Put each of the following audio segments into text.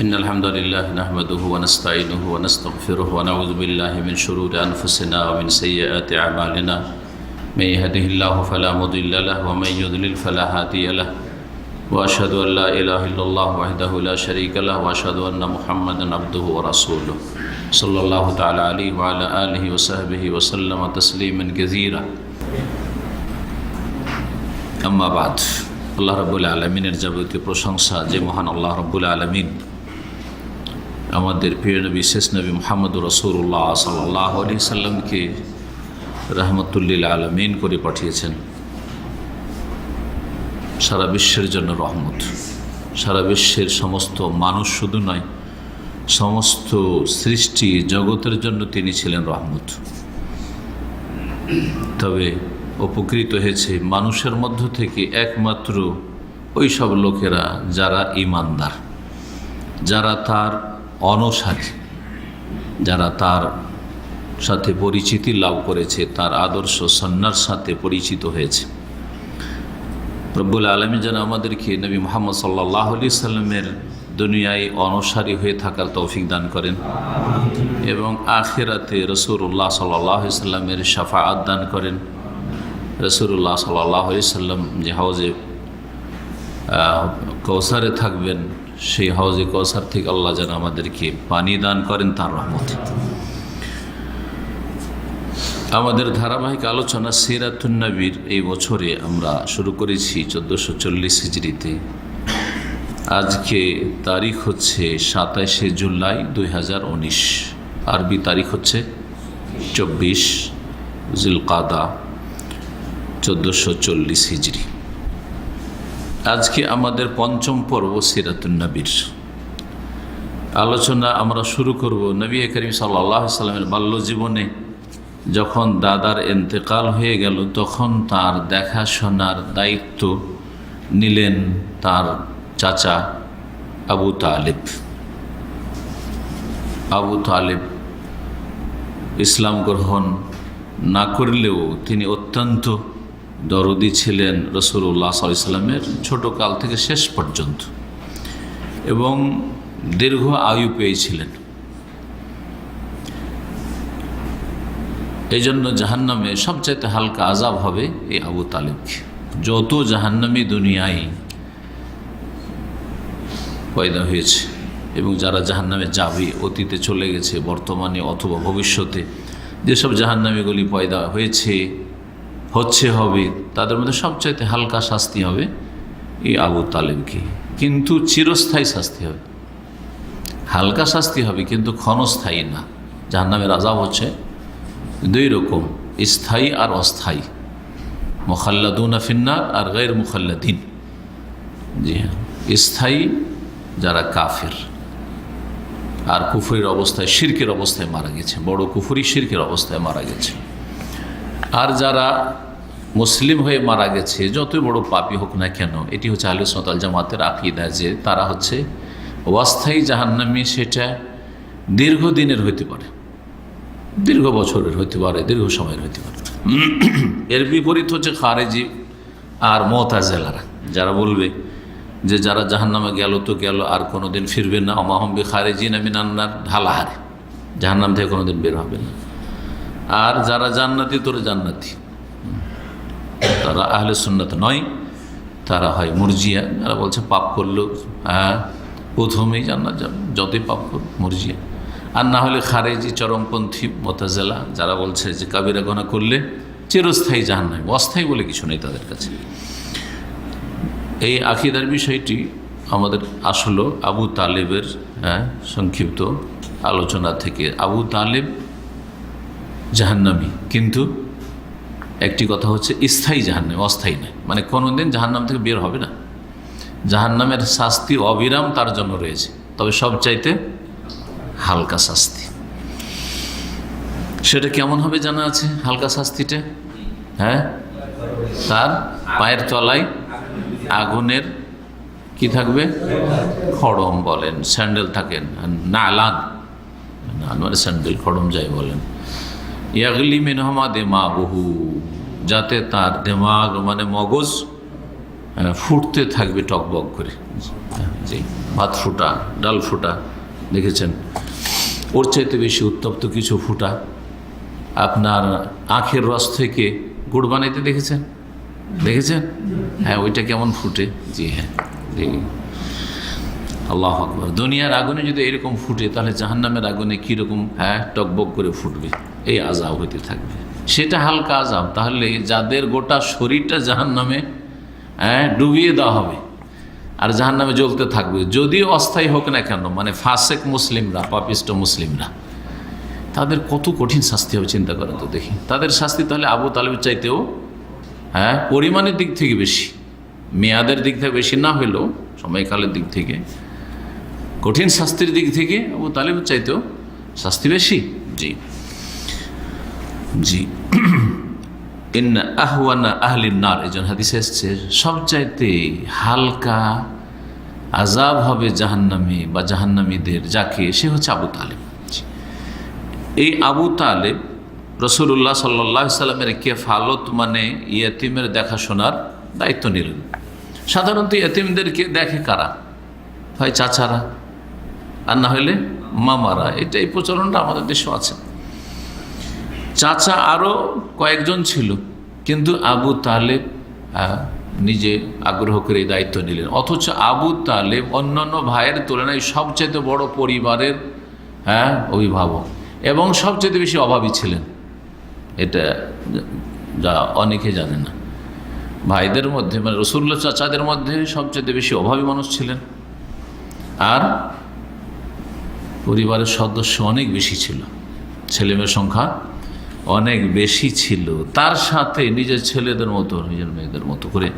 إن الحمد لله نحمده ونستعينه ونستغفره ونعوذ بالله من شرور أنفسنا ومن سيئات أعمالنا من يهده الله فلا مضل له ومن يضلل فلا هادي له وأشهد أن لا إله إلا الله وحده لا شريك له وأشهد أن محمدا عبده ورسوله صلى الله تعالى عليه وعلى آله وصحبه وسلم تسليما كثيرا أما بعد আল্লাহ রাব্বুল আলামিনের যাবতীয় প্রশংসা যে মহান আল্লাহ রাব্বুল আলামিন আমাদের প্রিয় নবী শেষ নবী মুহাম্মদুর রাসূলুল্লাহ সাল্লাল্লাহু আলাইহি সাল্লামকে রাহমাতুল লিল আলামিন করে পাঠিয়েছেন। সারা বিশ্বের জন্য রহমত, সারা বিশ্বের সমস্ত মানুষ শুধু নয়, সমস্ত সৃষ্টি জগতের জন্য তিনি ছিলেন রহমত। তবে উপকৃত হয়েছে মানুষের মধ্য থেকে একমাত্র ওই সব লোকেরা যারা ঈমানদার, যারা তার অনুসারী, যারা তার সাথে পরিচিতি লাভ করেছে, তার আদর্শ সন্ন্যার সাথে পরিচিত হয়েছে। রব্বুল আলামিন যেন আমাদেরকে নবী মুহাম্মদ সাল্লাল্লাহু আলাইহি সাল্লামের দুনিয়ায় অনুসারী হয়ে থাকার তৌফিক দান করেন এবং আখিরাতে রাসূলুল্লাহ সাল্লাল্লাহু আলাইহি সাল্লামের শাফাআত দান করেন। রাসূলুল্লাহ সাল্লাল্লাহু আলাইহি সাল্লাম যে হাউজে কৌসারে থাকবেন, সেই হাউজে কৌসার থেকে আল্লাহ যেন আমাদেরকে পানি দান করেন তার রহমতে। আমাদের ধারাবাহিক আলোচনা সিরাতুন নবীর এই বছরে আমরা শুরু করেছি 1440 হিজরিতে। আজকে তারিখ হচ্ছে 27শে জুলাই 2019, আরবি তারিখ হচ্ছে 24 জিলকাদা 1440 হিজরি। আজকে আমাদের পঞ্চম পর্ব সিরাতুন নবীর আলোচনা আমরা শুরু করব। নবী করিম সাল্লাল্লাহু আলাইহি সাল্লামের বাল্য জীবনে যখন দাদার ইন্তেকাল হয়ে গেল, তখন তার দেখাশোনার দায়িত্ব নিলেন তার চাচা আবু তালেব। আবু তালেব ইসলাম গ্রহণ না করলেও তিনি অত্যন্ত দরদি ছিলেন রাসূলুল্লাহ সাল্লাল্লাহু আলাইহি সাল্লামের ছোটকাল থেকে শেষ পর্যন্ত, এবং দীর্ঘ আয়ু পেয়েছিলেন। এই জন্য জাহান্নামে সবচাইতে হালকা আযাব হবে এই আবু তালেবকে। যত জাহান্নামী দুনিয়ায় পয়দা হয়েছে এবং যারা জাহান্নামে যাবে, অতীতে চলে গেছে, বর্তমানে অথবা ভবিষ্যতে যেসব জাহান্নামীগুলি পয়দা হয়েছে, হচ্ছে, হবে, তাদের মধ্যে সবচাইতে হালকা শাস্তি হবে এই আবু তালেবকে। কিন্তু চিরস্থায়ী শাস্তি হবে। হালকা শাস্তি হবে কিন্তু ক্ষণস্থায়ী না। জাহান্নামের আযাব হচ্ছে দুই রকম, স্থায়ী আর অস্থায়ী, মুখাল্লাদুনা ফিন্নার আর গায়র মুখাল্লাদিন। জি হ্যাঁ, স্থায়ী যারা কাফের আর কুফরির অবস্থায়, শিরকের অবস্থায় মারা গেছে, বড় কুফরি শিরকের অবস্থায় মারা গেছে। আর যারা মুসলিম হয়ে মারা গেছে, যতই বড় পাপী হোক না কেন, এটি হচ্ছে আহলে সুন্নাত ওয়াল জামাতের আকীদা যে তারা হচ্ছে অস্থায়ী জাহান্নামী। সেটা দীর্ঘদিনের হইতে পারে, দীর্ঘ বছরের হইতে পারে, দীর্ঘ সময়ের হইতে পারে। এর বিপরীত হচ্ছে খারেজি আর মুতাজিলারা, যারা বলবে যে যারা জাহান্নামে গেল তো গেল, আর কোনোদিন ফিরবে না। ওমা হুম বিখারিজিনা মিনান নার, ঢালাহারে জাহান্নাম থেকে কোনোদিন বের হবে না। আর যারা জান্নাতি, তোর জান্নাতি, তারা আহলে সুন্নাত নয়, তারা হয় মুরজিয়া। যারা বলছে পাপ করলো প্রথমেই জান্নাত যাবে, যতই পাপ করো, মুরজিয়া। আর না হলে খারেজি, চরমপন্থী, মুতাজিলা, যারা বলছে যে কাবিরা গুনাহ করলে চিরস্থায়ী জাহান্নাম, অস্থায়ী বলে কিছু নেই তাদের কাছে। এই আকীদার বিষয়টি আমাদের আসলো আবু তালেবের সংক্ষিপ্ত আলোচনা থেকে। আবু তালেব জাহান্নামী, কিন্তু একটি কথা হচ্ছে স্থায়ী জাহান্নাম, অস্থায়ী নয়। মানে কোনোদিন জাহান্নাম থেকে বের হবে না। জাহান্নামের শাস্তি অবিরাম তার জন্য রয়েছে, তবে সবচাইতে হালকা শাস্তি। সেটা কেমন হবে জানা আছে হালকা শাস্তিটা? হ্যাঁ, তার পায়ের তলায় আগুনের কি থাকবে? খড়ম বলেন, স্যান্ডেল থাকেন, নালান, মানে স্যান্ডেল, খড়ম যাই বলেন। ইয়াগলি মিনহুমা দিমাগুহু, যাতে তার দিমাগ মানে মগজ ফুটতে থাকবে টকবক করে। জি, ভাত ফুটা, ডাল ফুটা দেখেছেন। ওর চাইতে বেশি উত্তপ্ত কিছু ফুটা আপনার আখের রস থেকে গুড় বানাইতে দেখেছেন? হ্যাঁ, ওইটা কেমন ফুটে। জি হ্যাঁ, দেখি। আল্লাহু আকবার। দুনিয়ার আগুনে যদি এরকম ফুটে, তাহলে জাহান্নামের আগুনে কীরকম টকবক করে ফুটবে। এই আযাব হইতে থাকবে, সেটা হালকা আযাব। তাহলে যাদের গোটা শরীরটা জাহান্নামে ডুবিয়ে দেওয়া হবে আর জাহান্নামে জ্বলতে থাকবে, যদিও অস্থায়ী হোক না কেন, মানে ফাসেক মুসলিমরা, পাপিষ্ট মুসলিমরা, তাদের কত কঠিন শাস্তি হবে চিন্তা করেন তো দেখি। তাদের শাস্তি তাহলে আবু তালেবের চাইতেও পরিমাণের দিক থেকে বেশি, মেয়াদের দিক থেকে বেশি না হলেও সময়কালের দিক থেকে, কঠিন শাস্তির দিক থেকে আবু তালেবের চাইতেও শাস্তি বেশি। জি জি। ইন্না আহওয়ানা আহলিন নার, এজন হাদিসে এসছে সবচাইতে হালকা আযাব হবে জাহান্নামী বা জাহান্নামীদের যাকে, সে হচ্ছে আবু তালেব। এই আবু তালেব রাসূলুল্লাহ সাল্লাল্লাহু আলাইহি সাল্লামের কেফালত, মানে ইয়েতিমের দেখাশোনার দায়িত্ব নিলেন। সাধারণত ইয়েতিমদেরকে দেখে কারা? হয় চাচারা, আর না হলে মামারা। এটা এই প্রচলনটা আমাদের দেশেও আছে। চাচা আরও কয়েকজন ছিল, কিন্তু আবু তালেব নিজে আগ্রহ করে এই দায়িত্ব নিলেন। অথচ আবু তালেব অন্যান্য ভাইয়ের তুলনায় সবচেয়ে বড় পরিবারের অভিভাবক এবং সবচেয়ে বেশি অভাবী ছিলেন। এটা যা অনেকে জানে না। ভাইদের মধ্যে, মানে রাসূলুল্লাহ চাচাদের মধ্যে সবচেয়ে বেশি অভাবী মানুষ ছিলেন, আর পরিবারের সদস্য অনেক বেশি ছিল, ছেলেমেয়ের সংখ্যা অনেক বেশি ছিল। তার সাথে নিজের ছেলেদের মতো, নিজের মেয়েদের মতো করে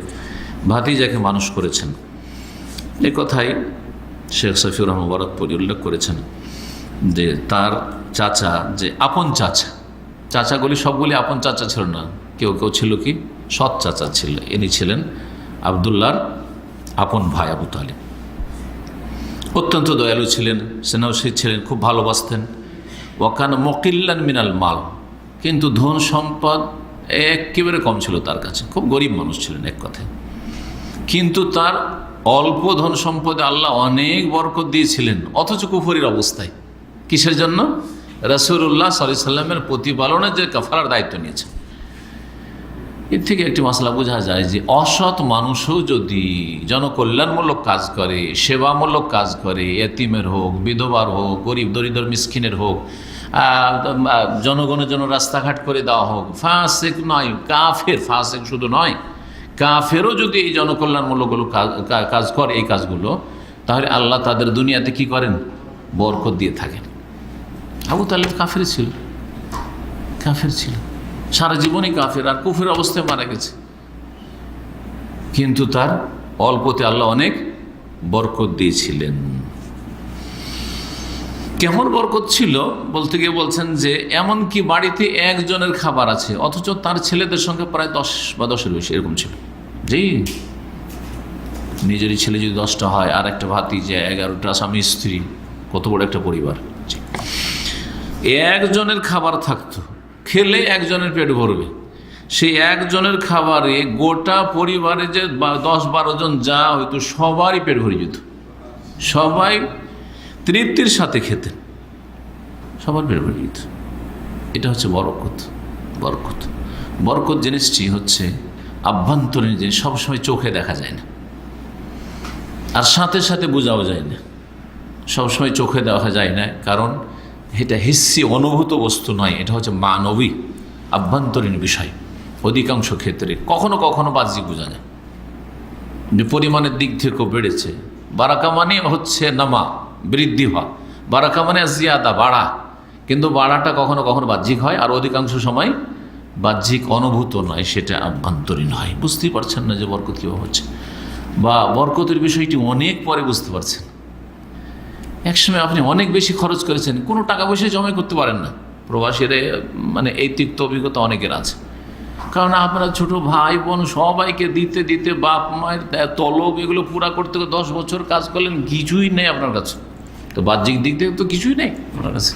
ভাতিজাকে মানুষ করেছেন। এ কথাই শেখ সফিউর রহমান মুবারকপুরী উল্লেখ করেছেন যে তার চাচা, যে আপন চাচা, চাচাগুলি সবগুলি আপন চাচা ছিল না, কেউ কেউ ছিল কি সৎ চাচা ছিল। ইনি ছিলেন আবদুল্লাহর আপন ভাই আবু তালেব। অত্যন্ত দয়ালু ছিলেন, স্নেহশীল ছিলেন, খুব ভালোবাসতেন। ওয়াকান মুকিল্লান মিনাল মাল, কিন্তু ধন সম্পদ একেবারে কম ছিল তার কাছে, খুব গরিব মানুষ ছিলেন এক কথায়। কিন্তু তার অল্প ধন সম্পদে আল্লাহ অনেক বরকত দিয়েছিলেন, অথচ কুফরির অবস্থায়। কিসের জন্য? রাসূলুল্লাহ সাল্লাল্লাহু আলাইহি সাল্লামের প্রতিপালনের যে কাফারার দায়িত্ব নিয়েছেন। এর থেকে একটি মাসলা বোঝা যায় যে অসৎ মানুষও যদি জনকল্যাণমূলক কাজ করে, সেবামূলক কাজ করে, এতিমের হোক, বিধবার হোক, গরিব দরিদ্র মিসকিনের হোক, জনগণের জন্য রাস্তাঘাট করে দেওয়া হোক, ফাসেক নয় কাফের, ফাসেক শুধু নয় কাফেরও যদি এই জনকল্যাণমূলকগুলো কাজ করে, এই কাজগুলো, তাহলে আল্লাহ তাদের দুনিয়াতে কি করেন? বরকত দিয়ে থাকেন। আবু তালেব কাফের ছিল, সারা জীবনই কাফের, আর কুফরের অবস্থায় মারা গেছে। কিন্তু তার অল্পতে আল্লাহ অনেক বরকত দিয়েছিলেন। কেমন বরকত ছিল বলতে গিয়ে বলছেন যে এমনকি বাড়িতে একজনের খাবার আছে, অথচ তার ছেলেদের সঙ্গে প্রায় 10 বা 10-এর বেশি এরকম ছিল। জি, নিজেরই ছেলে যদি 10টা হয়, আর একটা ভাতিজা, 11টা, স্বামী স্ত্রী, কত বড় একটা পরিবার। একজনের খাবার থাকতো, খেলে একজনের পেট ভরবে। সেই একজনের খাবারে গোটা পরিবারে যে 10-12 জন যা হয়তো সবারই পেট ভরে যেত, সবাই তৃপ্তির সাথে খেতেন, সবার পেট ভরে যেত। এটা হচ্ছে বরকত। বরকত জিনিসটি হচ্ছে আভ্যন্তরীণ জিনিস, সবসময় চোখে দেখা যায় না, আর সাথে সাথে বোঝাও যায় না। সবসময় চোখে দেখা যায় না, কারণ এটা হিস্সি অনুভূত বস্তু নয়, এটা হচ্ছে মানবিক আভ্যন্তরীণ বিষয়। অধিকাংশ ক্ষেত্রে কখনো কখনো বাহ্যিক বোঝা যায় যে পরিমাণের দিক থেকেও বেড়েছে। বারাকা মানে হচ্ছে নামা, বৃদ্ধি হওয়া। বারাকা মানে জিয়াদা, বাড়া। কিন্তু বাড়াটা কখনো কখনো বাহ্যিক হয়, আর অধিকাংশ সময় বাহ্যিক অনুভূত নয়, সেটা আভ্যন্তরীণ হয়। বুঝতেই পারছেন না যে বরকত কীভাবে হচ্ছে, বা বরকতের বিষয়টি অনেক পরে বুঝতে পারছেন। একসময় আপনি অনেক বেশি খরচ করেছেন, কোনো টাকা পয়সা জমা করতে পারেন না। প্রবাসীরা মানে এই তিক্ত অভিজ্ঞতা অনেকের আছে, কারণ আপনারা ছোট ভাই বোন সবাইকে দিতে দিতে, বাপ মায়ের তলব এগুলো পুরা করতে 10 বছর কাজ করলেন, কিছুই নেই আপনার কাছে। তো বাহ্যিক দিক থেকে তো কিছুই নেই আপনার কাছে।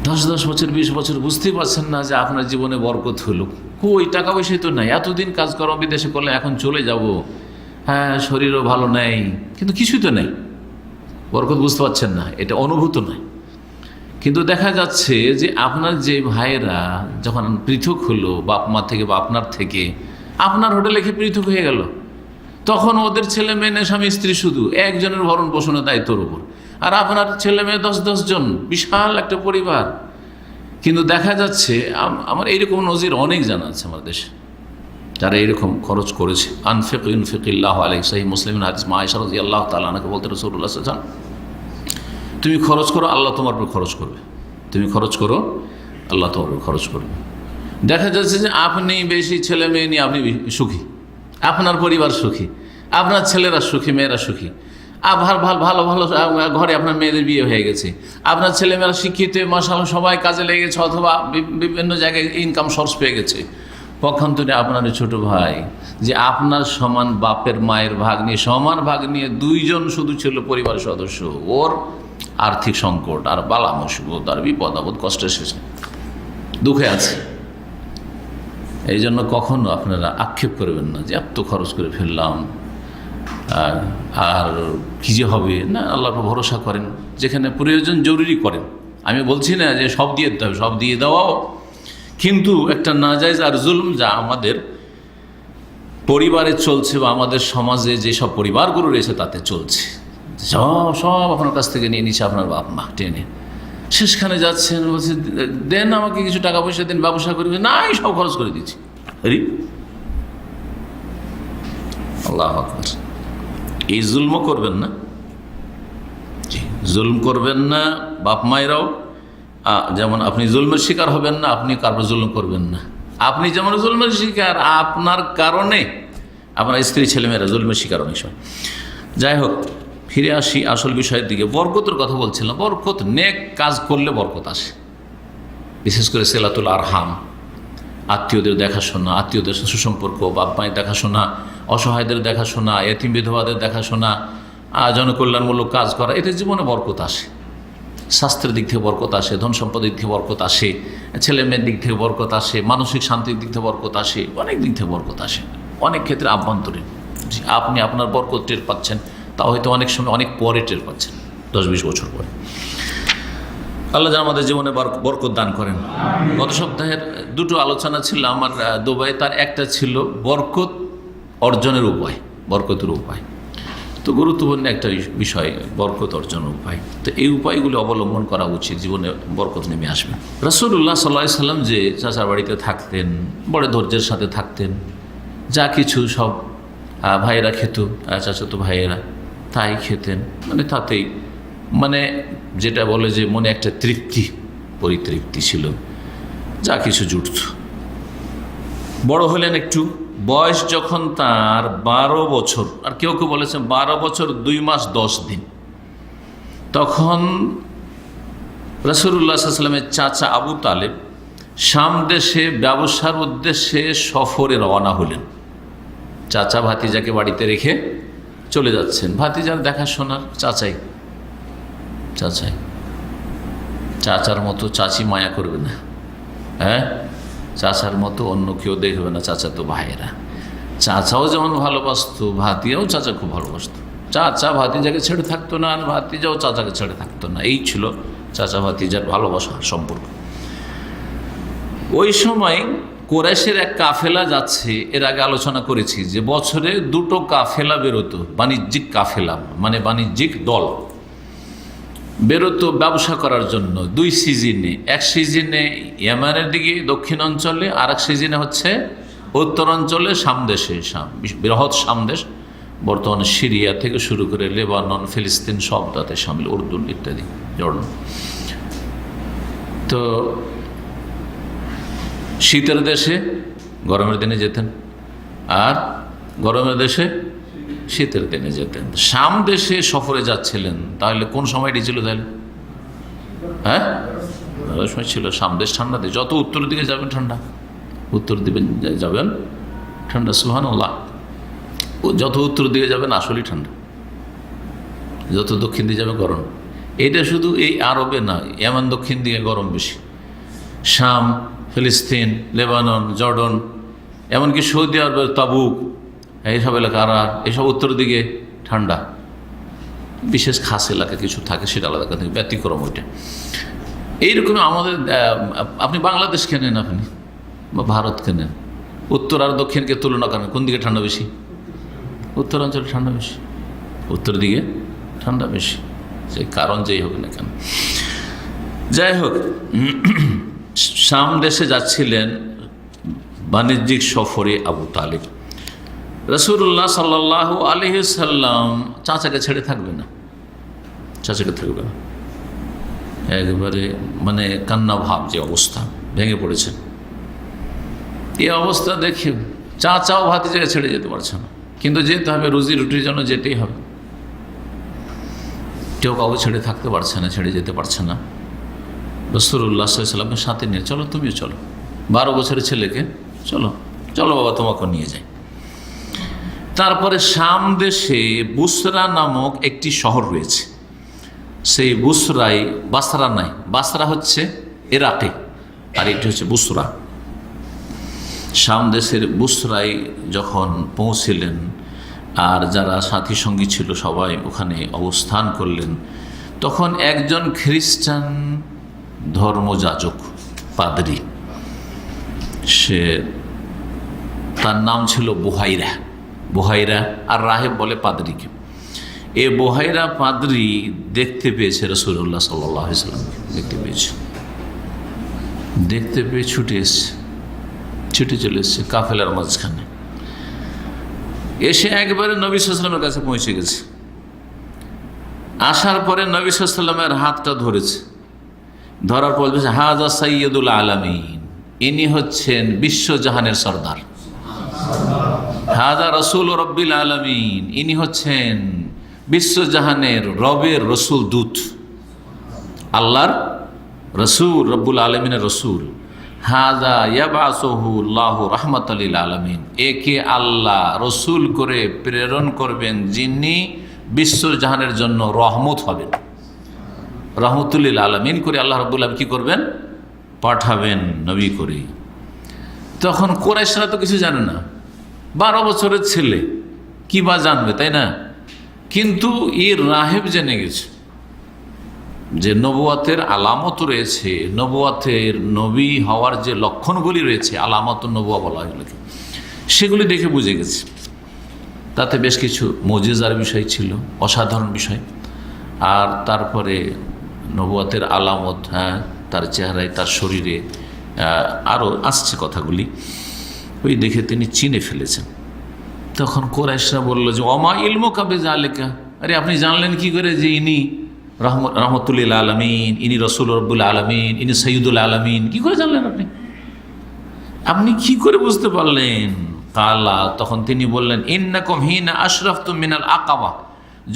10 বছর 20 বছর বুঝতেই পারছেন না যে আপনার জীবনে বরকত হলো। কই টাকা পয়সাই তো নাই, এতদিন কাজ করো বিদেশে করলে, এখন চলে যাব, হ্যাঁ শরীরও ভালো নেই, কিন্তু কিছুই তো নেই। বরকত বুঝতে পারছেন না, এটা অনুভূত নয়। কিন্তু দেখা যাচ্ছে যে আপনার যে ভাইয়েরা যখন পৃথক হলো বাপ মা থেকে বা আপনার থেকে, আপনার হোটেলে খেয়ে পৃথক হয়ে গেল, তখন ওদের ছেলে মেয়ে স্বামী স্ত্রী শুধু একজনের ভরণ পোষণের দায়িত্বর উপর, আর আপনার ছেলে মেয়ে 10-10 জন, বিশাল একটা পরিবার। কিন্তু দেখা যাচ্ছে আমার এইরকম নজির অনেক জানা আছে আমার দেশে, যারা এইরকম খরচ করেছে। আনফিক ইউনফিকিল্লাহু আলাইহি, সহিহ মুসলিমের হাদিস, মা আয়েশা রাদিয়াল্লাহু তাআলা আনহাকে বলতে রাসূলুল্লাহ সাল্লাল্লাহু আলাইহি ওয়াসাল্লাম, তুমি খরচ করো, আল্লাহ তোমার উপর খরচ করবে। তুমি খরচ করো, আল্লাহ তোমার উপর খরচ করবে। দেখা যাচ্ছে যে আপনি বেশি ছেলে মেয়ে নিয়ে আপনি সুখী, আপনার পরিবার সুখী, আপনার ছেলেরা সুখী, মেয়েরা সুখী, আপনার ভালো ভালো ঘরে আপনার মেয়েদের বিয়ে হয়ে গেছে, আপনার ছেলেমেয়েরা শিক্ষিত, মাশাআল্লাহ সবাই কাজে লেগেছে, অথবা বিভিন্ন জায়গায় ইনকাম সোর্স পেয়ে গেছে। পক্ষান্তরে আপনার ছোট ভাই যে আপনার সমান বাপের মায়ের ভাগ নিয়ে, সমান ভাগ নিয়ে 2 জন শুধু ছিল পরিবারের সদস্য, ওর আর্থিক সংকট আর বালা মুসিবত আর বিপদ আপদ কষ্টের শেষে দুঃখে আছে। এই জন্য কখনো আপনারা আক্ষেপ করবেন না যে এত খরচ করে ফেললাম আর কী যে হবে না। আল্লাহর উপর ভরসা করেন, যেখানে প্রয়োজন জরুরি করেন। আমি বলছি না যে সব দিয়ে দিতে হবে, সব দিয়ে দেওয়াও, কিন্তু একটা নাজায়েজ আর জুলুম যা আমাদের পরিবারে চলছে বা আমাদের সমাজে যেসব পরিবারগুলো রয়েছে তাতে চলছে, সব আপনার কাছ থেকে নিয়ে নিচ্ছে আপনার বাপ মা টেনে, শেষখানে যাচ্ছেন বলছে দেন আমাকে কিছু টাকা পয়সা দেন, ব্যবসা করবে, নাই সব খরচ করে দিচ্ছি। আরে আল্লাহু আকবার, এই জুলমও করবেন না, জি জুলম করবেন না। বাপ মায়েরাও যেমন আপনি জুলমের শিকার হবেন না, আপনি কারোর জুলম করবেন না। আপনি যেমন জুলমের শিকার, আপনার কারণে আপনার স্ত্রী ছেলেমেয়েরা জুলমের শিকার অনেক সময়। যাই হোক, ফিরে আসি আসল বিষয়ের দিকে। বরকতের কথা বলছিলাম। বরকত, নেক কাজ করলে বরকত আসে, বিশেষ করে সিলাতুল আরহাম, আত্মীয়দের দেখাশোনা, আত্মীয়দের সুসম্পর্ক, বাপ মায়ের দেখাশোনা, অসহায়দের দেখাশোনা, এতিম বিধবাদের দেখাশোনা, জনকল্যাণমূলক কাজ করা, এতে জীবনে বরকত আসে। স্বাস্থ্যের দিক থেকে বরকত আসে, ধন সম্পদের দিক থেকে বরকত আসে, ছেলে মেয়ের দিক থেকে বরকত আসে, মানসিক শান্তির দিক থেকে বরকত আসে, অনেক দিক থেকে বরকত আসে। অনেক ক্ষেত্রে আভ্যন্তরীণ, আপনি আপনার বরকত টের পাচ্ছেন, তা হয়তো অনেক সময় অনেক পরে টের পাচ্ছেন, 10-20 বছর পরে। আল্লাহ যেন আমাদের জীবনে বরকত দান করেন। গত সপ্তাহের 2টো আলোচনা ছিল আমার দুবাই, তার একটা ছিল বরকত অর্জনের উপায়, বরকতের উপায়। তো গুরুত্বপূর্ণ একটা বিষয় বরকত অর্জনের উপায়। তো এই উপায়গুলো অবলম্বন করা উচিত, জীবনে বরকত নেমে আসবে। রাসূলুল্লাহ সাল্লাল্লাহু আলাইহি সাল্লাম যে চাচার বাড়িতে থাকতেন, বড় ধৈর্যের সাথে থাকতেন, যা কিছু সব ভাইয়েরা খেত, চাচাতো ভাইয়েরা তাই খেতেন, মানে তাতেই মানে যেটা বলে যে মনে একটা তৃপ্তি, পরিতৃপ্তি ছিল, যা কিছু জুটত। বড় হলেন একটু, বয়স যখন তার 12 বছর, আর কেউ কেউ বলেছেন 12 বছর 2 মাস 10 দিন, তখন রাসূলুল্লাহ সাল্লাল্লাহু আলাইহি ওয়াসাল্লামের চাচা আবু তালেব শাম দেশে ব্যবসার উদ্দেশ্যে সফরে রওনা হলেন। চাচা ভাতিজাকে বাড়িতে রেখে চলে যাচ্ছেন। ভাতিজার দেখাশোনার চাচাই, চাচার মতো চাচি মায়া করবে না, হ্যাঁ, চাচার মতো অন্য কেউ দেখবে না। চাচা তো ভাইয়েরা, চাচাও যেমন ভালোবাসতো, ভাতিজাও চাচা খুব ভালোবাসতো। চাচা ভাতিজাকে ছেড়ে থাকতো না, আর ভাতিজাও চাচাকে ছেড়ে থাকতো না। এই ছিল চাচা ভাতিজার ভালোবাসার সম্পর্ক। ওই সময় কুরাইশের এক কাফেলা যাচ্ছে। এর আগে আলোচনা করেছি যে বছরে 2টো কাফেলা বেরোতো, বাণিজ্যিক কাফেলা, মানে বাণিজ্যিক দল বেরোতো ব্যবসা করার জন্য 2 সিজনে। এক সিজনে ইয়ামানের দিকে দক্ষিণ অঞ্চলে, আর এক সিজনে হচ্ছে উত্তরাঞ্চলে সামদেশে, বৃহৎ সামদেশ, বর্তমানে সিরিয়া থেকে শুরু করে লেবানন, ফিলিস্তিন সব তাতে সামিল, উর্দুন ইত্যাদি, জর্ডান। তো শীতের দেশে গরমের দিনে যেতেন, আর গরমের দেশে শীতের দিনে যেতেন। শাম দেশে সফরে যাচ্ছিলেন, তাহলে কোন সময়টি ছিল তাহলে? হ্যাঁ, সময় ছিল। শাম দেশ ঠান্ডা দেশ, যত উত্তরের দিকে যাবেন ঠান্ডা, উত্তর দিকে যাবেন ঠান্ডা, সুবহানাল্লাহ। যত উত্তর দিকে যাবেন আসলেই ঠান্ডা, যত দক্ষিণ দিকে যাবে গরম। এটা শুধু এই আরবে না, এমন দক্ষিণ দিকে গরম বেশি। শাম, ফিলিস্তিন, লেবানন, জর্ডন, এমনকি সৌদি আরবের তাবুক, এইসব এলাকা, আর এইসব উত্তর দিকে ঠান্ডা। বিশেষ খাস এলাকা কিছু থাকে, সেটা আলাদা কথা, ব্যতিক্রম ওইটা। এইরকম আমাদের আপনি বাংলাদেশ কেনেন, আপনি বা ভারত কেনেন, উত্তর আর দক্ষিণকে তুলনা করেন, কোন দিকে ঠান্ডা বেশি? উত্তরাঞ্চলে ঠান্ডা বেশি, উত্তর দিকে ঠান্ডা বেশি, সেই কারণ যেই হোক না কেন। যাই হোক, শাম দেশে যাচ্ছিলেন বাণিজ্যিক সফরে আবু তালিব। রাসূলুল্লাহ সাল্লাল্লাহু আলাইহি সাল্লাম চাচাকে ছেড়ে থাকবে না, চাচাকে থাকবে না, একেবারে মানে কান্না ভাব, যে অবস্থা, ভেঙে পড়েছেন। এই অবস্থা দেখে চাচাও ভাতিজাকে ছেড়ে যেতে পারছে না, কিন্তু যেতে হবে, রুজি রুটির জন্য যেতেই হবে। কেউ কাউকে ছেড়ে থাকতে পারছে না, ছেড়ে যেতে পারছে না। রাসূলুল্লাহ সাল্লাল্লাহু আলাইহি ওয়াসাল্লামের সাথে নিয়ে, চলো তুমিও চলো, 12 বছরের ছেলেকে, চলো চলো বাবা তোমাকে নিয়ে যাই। তারপরে শাম দেশে বুসরা নামক একটি শহর রয়েছে, সেই বুসরাই, বাসরা নাই, বাসরা হচ্ছে ইরাকে, আর এটি হচ্ছে বুসরা। শাম দেশের বুসরাই যখন পৌঁছিলেন, আর যারা সাথী সঙ্গী ছিল সবাই ওখানে অবস্থান করলেন, তখন একজন খ্রিস্টান ধর্মযাজক, পাদ্রী, সে, তার নাম ছিল বুহাইরা, বুহাইরা আর রাহেব বলে পাদ্রীকে। এ বুহাইরা পাদ্রী দেখতে পেয়েছে রাসূলুল্লাহ সাল্লাল্লাহু আলাইহি ওয়াসাল্লামকে, দেখতে পেয়ে ছুটে এসছে, ছুটে চলে এসছে কাফেলার মাঝখানে, এসে একবারে নবী সাল্লাল্লাহু আলাইহি ওয়াসাল্লামের কাছে পৌঁছে গেছে। আসার পরে নবী সাল্লাল্লাহু আলাইহি ওয়াসাল্লামের হাতটা ধরেছে, ধরার পর বলছে, হাযা সাইয়্যিদুল আলামিন, ইনি হচ্ছেন বিশ্বজাহানের সর্দার। হাযা রাসূল রাব্বিল আলামিন, ইনি হচ্ছেন বিশ্বজাহানের রবের রসুল, দূত, আল্লাহর রসুল, রব্বুল আলমিনের রসুল। হাযা ইয়াবআসুহু আল্লাহু রাহমাতাল লিল আলামিন, একে আল্লাহ রসুল করে প্রেরণ করবেন, যিনি বিশ্বজাহানের জন্য রহমত হবেন, রহমতুল লিল আলামিন করে আল্লাহ রাব্বুল আলামিন কি করবেন? পাঠাবেন নবী করে। তখন কুরাইশরা তো কিছু জানে না, 12 বছরের ছেলে, কি বা জানবে, তাই না? কিন্তু এর রাহেব জেনে গেছে যে নবুয়াতের আলামত রয়েছে, নবুয়াতের, নবী হওয়ার যে লক্ষণগুলি রয়েছে, আলামত নবুয়া বলা হয় এগুলোকে, সেগুলি দেখে বুঝে গেছে। তাতে বেশ কিছু মুজিজার বিষয় ছিল, অসাধারণ বিষয়। আর তারপরে নবুয়াতের আলামত, হ্যাঁ, তার চেহারায়, তার শরীরে আরও আসছে কথাগুলি, ওই দেখে তিনি চিনে ফেলেছেন। তখন কোরাইশরা বলল যে অমা ইলমুকা বিযালিকা, আরে আপনি জানলেন কি করে যে ইনি রহমতুল লিল আলামিন, ইনি রসুল রব্বুল আলামিন, ইনি সৈয়দুল আলামিন, কি করে জানলেন আপনি? আপনি কি করে বুঝতে পারলেন? কালা, তখন তিনি বললেন, ইন্নাকুম হিনা আশরাফতুম মিনাল আকাবা,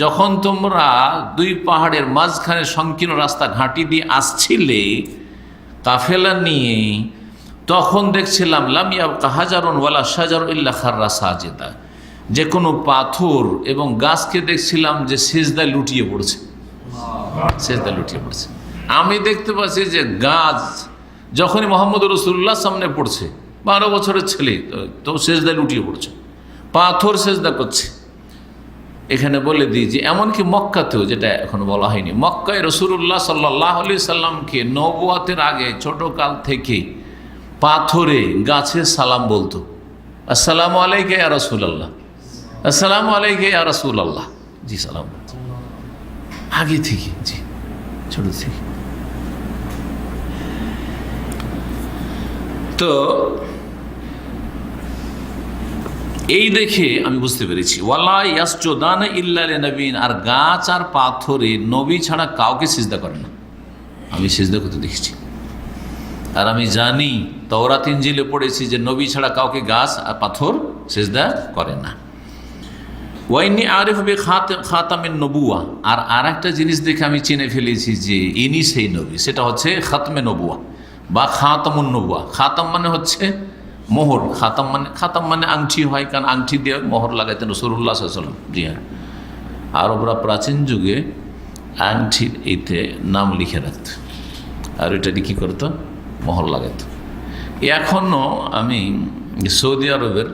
যখন তোমরা 2 পাহাড়ের মাঝখানে সংকীর্ণ রাস্তা ঘাঁটি দিয়ে আসছিলে কাফেলা নিয়ে, তখন দেখছিলাম লাম ইয়াবকা হাজারুন ওয়ালা শাজারুন ইল্লা খাররা সাজিদা, যে কোনো পাথর এবং গাছকে দেখছিলাম যে সিজদায় লুটিয়ে পড়ছে, সিজদায় লুটিয়ে পড়ছে। আমি দেখতে পাচ্ছি যে গাছ যখনই মোহাম্মদ রাসূলুল্লাহ সামনে পড়ছে, 12 বছরের ছেলে, তো সিজদায় লুটিয়ে পড়ছে, পাথর সিজদা করছে। এখানে বলে দিই যে এমনকি মক্কাতেও, যেটা এখন বলা হয়নি, মক্কায় রাসূলুল্লাহ সাল্লাল্লাহু আলাইহি সাল্লামকে নবুয়াতের আগে ছোটকাল থেকে পাথরে, গাছে সালাম বলতো, আসসালামু আলাইকা ইয়া রাসূলুল্লাহ, আসসালামু আলাইকা ইয়া রাসূলুল্লাহ, জি সালাম বলতো আগে থেকে, জি ছোট থেকে। তো এই দেখে আমি বুঝতে পেরেছি, ওয়ালা ইয়াসজুদানা ইল্লা লিনবিয়িন, আর গাছ আর পাথরে নবী ছাড়া কাউকে সিজদা করে না, আমি সিজদা করতে দেখেছি। আর আমি জানি, তাওরাত ইনজিলে পড়েছি যে নবী ছাড়া কাউকে গাছ আর পাথর সিজদা করে না। ওয়াইনি আরিফু বি খাতামিন নবুয়া, আর আরেকটা জিনিস দেখে আমি চিনে ফেলেছি যে ইনি সেই নবী, সেটা হচ্ছে খাতমে নবুয়া বা খাতামুন নবুয়া। খাতাম মানে হচ্ছে মোহর, খাতাম মানে আংটি হয়, কারণ আংটি দিয়ে মোহর লাগাইতেন রাসূলুল্লাহ সাল্লাল্লাহু আলাইহি ওয়াসাল্লাম। জি হ্যাঁ, আরবরা প্রাচীন যুগে আংটির এতে নাম লিখে রাখত, আর এটা কী করতো? মোহর লাগাইত। এখনও আমি সৌদি আরবের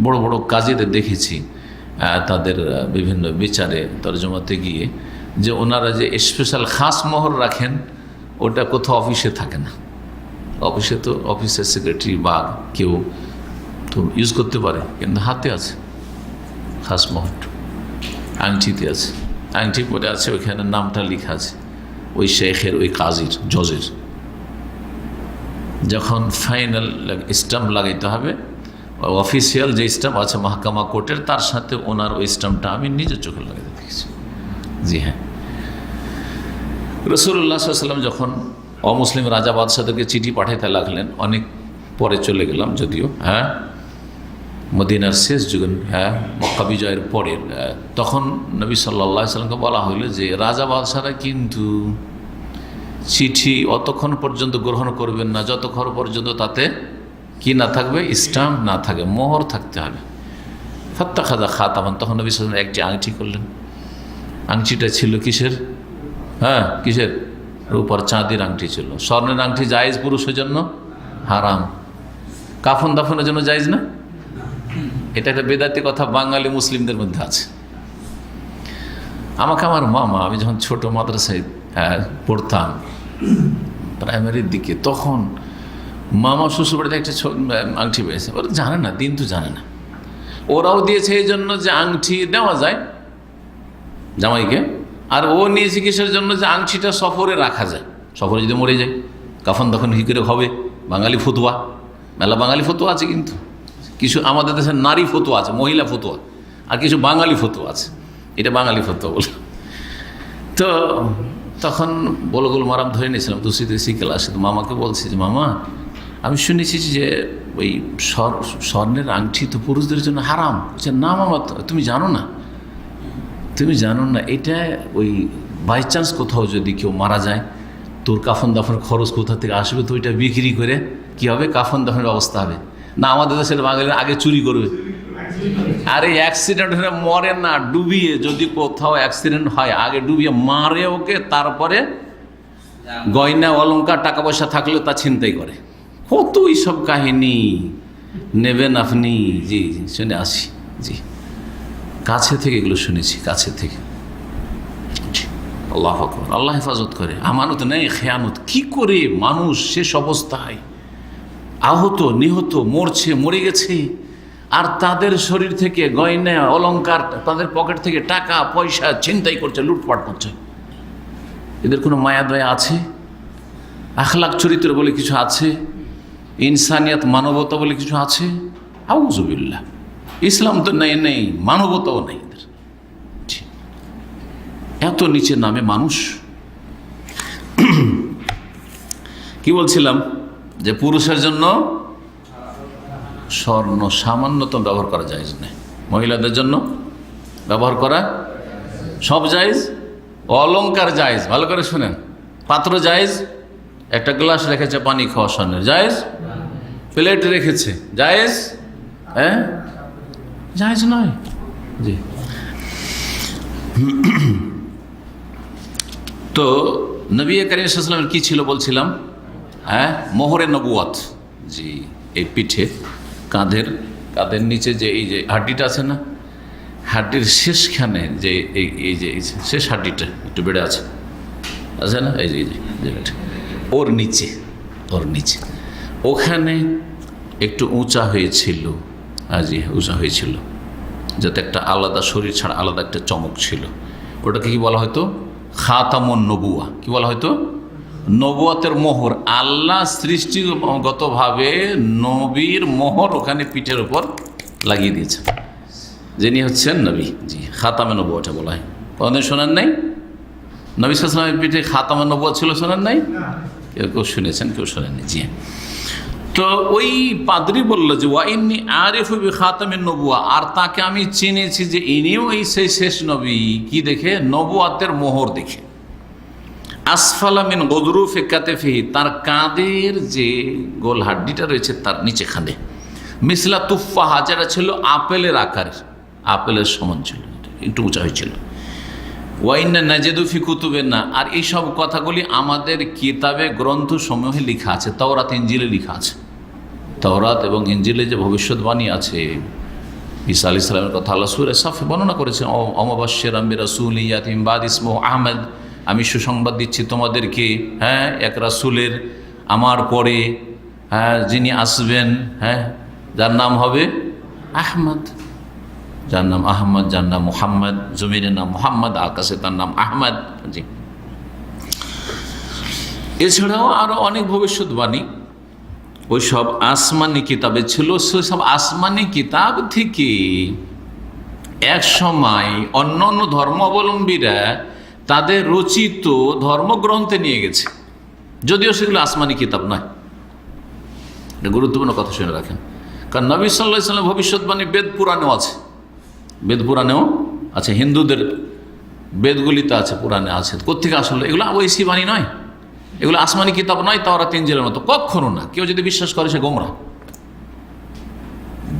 বড় বড় কাজীদের দেখেছি তাদের বিভিন্ন বিচারে তরজমাতে গিয়ে যে ওনারা যে স্পেশাল খাস মোহর রাখেন ওটা কোথাও অফিসে থাকে না। অফিসে তো অফিসের সেক্রেটারি বা কেউ তো ইউজ করতে পারে, কিন্তু হাতে আছে খাস মোহর, আংটিতে আছে, আংটি পরে আছে, ওইখানে নামটা লেখা আছে ওই শেখের, ওই কাজীর, জজের। যখন ফাইনাল স্টাম্প লাগাইতে হবে, অফিসিয়াল যে স্টাম্প আছে মাহকামা কোর্টের, তার সাথে ওনার ওই স্টাম্পটা আমি নিজের চোখে লাগাতে দেখেছি। জি হ্যাঁ, রাসূলুল্লাহ সাল্লাল্লাহু আলাইহি ওয়াসাল্লাম যখন অমুসলিম রাজা বাদশাদেরকে চিঠি পাঠাইতে লাগলেন, অনেক পরে চলে গেলাম যদিও, হ্যাঁ মদিনার শেষ যুগে, হ্যাঁ মক্কা বিজয়ের পরের, তখন নবী সাল্লাল্লাহু আলাইহি ওয়াসাল্লামকে বলা হইলো যে রাজা বাদশারা কিন্তু চিঠি অতক্ষণ পর্যন্ত গ্রহণ করবেন না যতক্ষণ পর্যন্ত তাতে কি না থাকবে, স্টাম্প না থাকে, মোহর থাকতে হবে। ফাত্তাখাযা খাতামান, তখন নবী সাল্লাল্লাহু আলাইহি ওয়াসাল্লাম একটি আংটি করলেন। আংটিটা ছিল কিসের? হ্যাঁ কিসের? রূপার চাঁদির আংটি ছিল। স্বর্ণের আংটি জায়েজ পুরুষের জন্য, হারাম। কাফন দাফনের জন্য জায়েজ না? এটা একটা বেদাতি কথা বাঙালি মুসলিমদের মধ্যে আছে। আমাকে আমার মামা, আমি যখন ছোট মাদ্রাসায় পড়তাম প্রাইমারির দিকে, তখন মামা শ্বশুরবাড়িতে একটা আংটি পেয়েছে। ওরা জানে না, দিন তো জানে না। ওরাও দিয়েছে এই জন্য যে আংটি দেওয়া যায় জামাইকে, আর ও নিয়েছে কিসের জন্য, যে আংটিটা সফরে রাখা যায়, সফরে যদি মরে যায় কাফন তখন কী করে হবে। বাঙালি ফতুয়া, মেলা বাঙালি ফতুয়া আছে, কিন্তু কিছু আমাদের দেশে নারী ফতুয়া আছে, মহিলা ফতুয়া, আর কিছু বাঙালি ফতুয়া আছে। এটা বাঙালি ফতুয়া বলে। তো তখন বলগুল মারাম ধরে নিয়েছিলাম দুসি ক্লাসে। তো মামাকে বলছি যে মামা, আমি শুনেছি যে ওই স্বর্ণের আংটি তো পুরুষদের জন্য হারাম। না মামা, তুমি জানো না, তুমি জানো না, এটা ওই বাই চান্স কোথাও যদি কেউ মারা যায়, তোর কাফন দাফনের খরচ কোথা থেকে আসবে, তো ওইটা বিক্রি করে কি হবে, কাফন দাফনের ব্যবস্থা হবে। না আমাদের দেশের বাঙালিরা আগে চুরি করবে। আরে অ্যাক্সিডেন্ট হয়ে মরে না, ডুবিয়ে, যদি কোথাও অ্যাক্সিডেন্ট হয় আগে ডুবিয়ে মারে ওকে, তারপরে গয়না অলংকার টাকা পয়সা থাকলে তা ছিনতাই করে। কত এইসব কাহিনী নেবেন আপনি। জি শুনে আসি, জি কাছে থেকে এগুলো শুনেছি, কাছে থেকে। আল্লাহু আকবার, আল্লাহ হেফাজত করে। আমানত নেই, খেয়ানত। কি করে মানুষ শেষ অবস্থায় আহত, নিহত, মরছে, মরে গেছে, আর তাদের শরীর থেকে গয়না অলংকার, তাদের পকেট থেকে টাকা পয়সা ছিনতাই করছে, লুটপাট করছে। এদের কোনো মায়া দয়া আছে? আখলাক চরিত্র বলে কিছু আছে? ইনসানিয়াত, মানবতা বলে কিছু আছে? আউযুবিল্লাহ। ইসলাম তো নেই, নেই মানবতাও নেই এদের। এত নিচে নামে মানুষ। কি বলছিলাম, যে পুরুষের জন্য স্বর্ণ সামান্যতম ব্যবহার করা জায়েজ নেই, মহিলাদের জন্য ব্যবহার করা সব জায়েজ। অলংকার জায়েজ, ভালো করে শুনেন। পাত্র জায়েজ, একটা গ্লাস রেখেছে পানি খাওয়া স্বর্ণের, জায়েজ। প্লেট রেখেছে, জায়েজ। হ্যাঁ জায়েজ নয়। জি। তো নবী করিম সাল্লাল্লাহু আলাইহি ওয়াসাল্লামের কি ছিল বলছিলাম, হ্যাঁ মোহরে নবুয়ত। জি, এই পিঠে, কাঁধের নিচে যে এই যে হাড্ডিটা আছে না, হাড্ডির শেষখানে যে এই যে শেষ হাড্ডিটা একটু বেড়ে আছে না, এই যে ওর নিচে ওখানে একটু উঁচা হয়েছিল। জি উঁচা হয়েছিল, যাতে একটা আলাদা, শরীর ছাড়া আলাদা একটা চমক ছিল। ওটাকে কি বলা হয়তো, খাতামুন নবুয়া। কি বলা হয়তো, নবুয়াতের মোহর। আল্লাহ সৃষ্টিগতভাবে নবীর মোহর ওখানে পিঠের উপর লাগিয়ে দিয়েছে, যিনি হচ্ছেন নবী। জি, খাতামে নবুয়াটা বলা হয়। কোনদিন শোনেন নাই? নবী সাল্লাল্লাহু আলাইহি ওয়াসাল্লামের পিঠে খাতামে নবুয়া ছিল, শোনেন নাই? কেউ শুনেছেন, কেউ শোনেননি। জি। তো ওই পাদ্রী বলল যে ওয়াইন্নি আরিফু বি খাতামিন নবুয়া, আর তাকে আমি চিনেছি যে ইনিও এই সেই শেষ নবী। কি দেখে? নবুয়াতের মোহর দেখে। আসফালা মিন গদরুফি কাতিফিহি, তার কাঁধের যে গোল হাড্ডিটা রয়েছে তার নিচে খাঁদে, মিসলা তুফাহা, যেটা ছিল আপেলের আকারের, আপেলের সমান ছিল, একটু উঁচা হয়েছিল। ওয়াইন্না নাজিদু ফি কুতুবিনা, আর এইসব কথাগুলি আমাদের কিতাবে গ্রন্থ সমূহে লেখা আছে, তাওরাত ইনজিলে লেখা আছে। তাওরাত এবং ইনজিলে যে ভবিষ্যৎবাণী আছে, ঈসা আলাইহিস সালামের কথা আল্লাহ সূরা সাফে বর্ণনা করেছেন, অমাবাশশিরাম বিরাসূলি ইয়াতি মিন বাদি ইসমুহু আহমদ, আমি সুসংবাদ দিচ্ছি তোমাদেরকে, এক রাসূলের আমার পরে, যিনি আসবেন, যার নাম হবে আহমদ, যার নাম আহমদ, যার নাম মুহাম্মদ, জমিনের নাম মুহাম্মদ, আকাশে তার নাম আহমদ। জি, এছাড়াও আরও অনেক ভবিষ্যৎবাণী ওই সব আসমানি কিতাবে ছিল। সেসব আসমানি কিতাব থেকে এক সময় অন্য অন্য ধর্মাবলম্বীরা তাদের রচিত ধর্মগ্রন্থে নিয়ে গেছে, যদিও সেগুলো আসমানি কিতাব নয়। এটা গুরুত্বপূর্ণ কথা শুনে রাখেন, কারণ নবী সাল্লাল্লাহু আলাইহি ওয়াসাল্লাম ভবিষ্যৎবাণী বেদ পুরাণেও আছে, বেদ পুরাণেও আছে, হিন্দুদের বেদগুলিতে আছে, পুরাণে আছে। কোত্থেকে আসলে এগুলো ঐশী বাণী নয়, এগুলো আসমানি কিতাব নয়, তাওরাত ইনজিলের মতো, কখনো না। কেউ যদি বিশ্বাস করে সে গোমরা।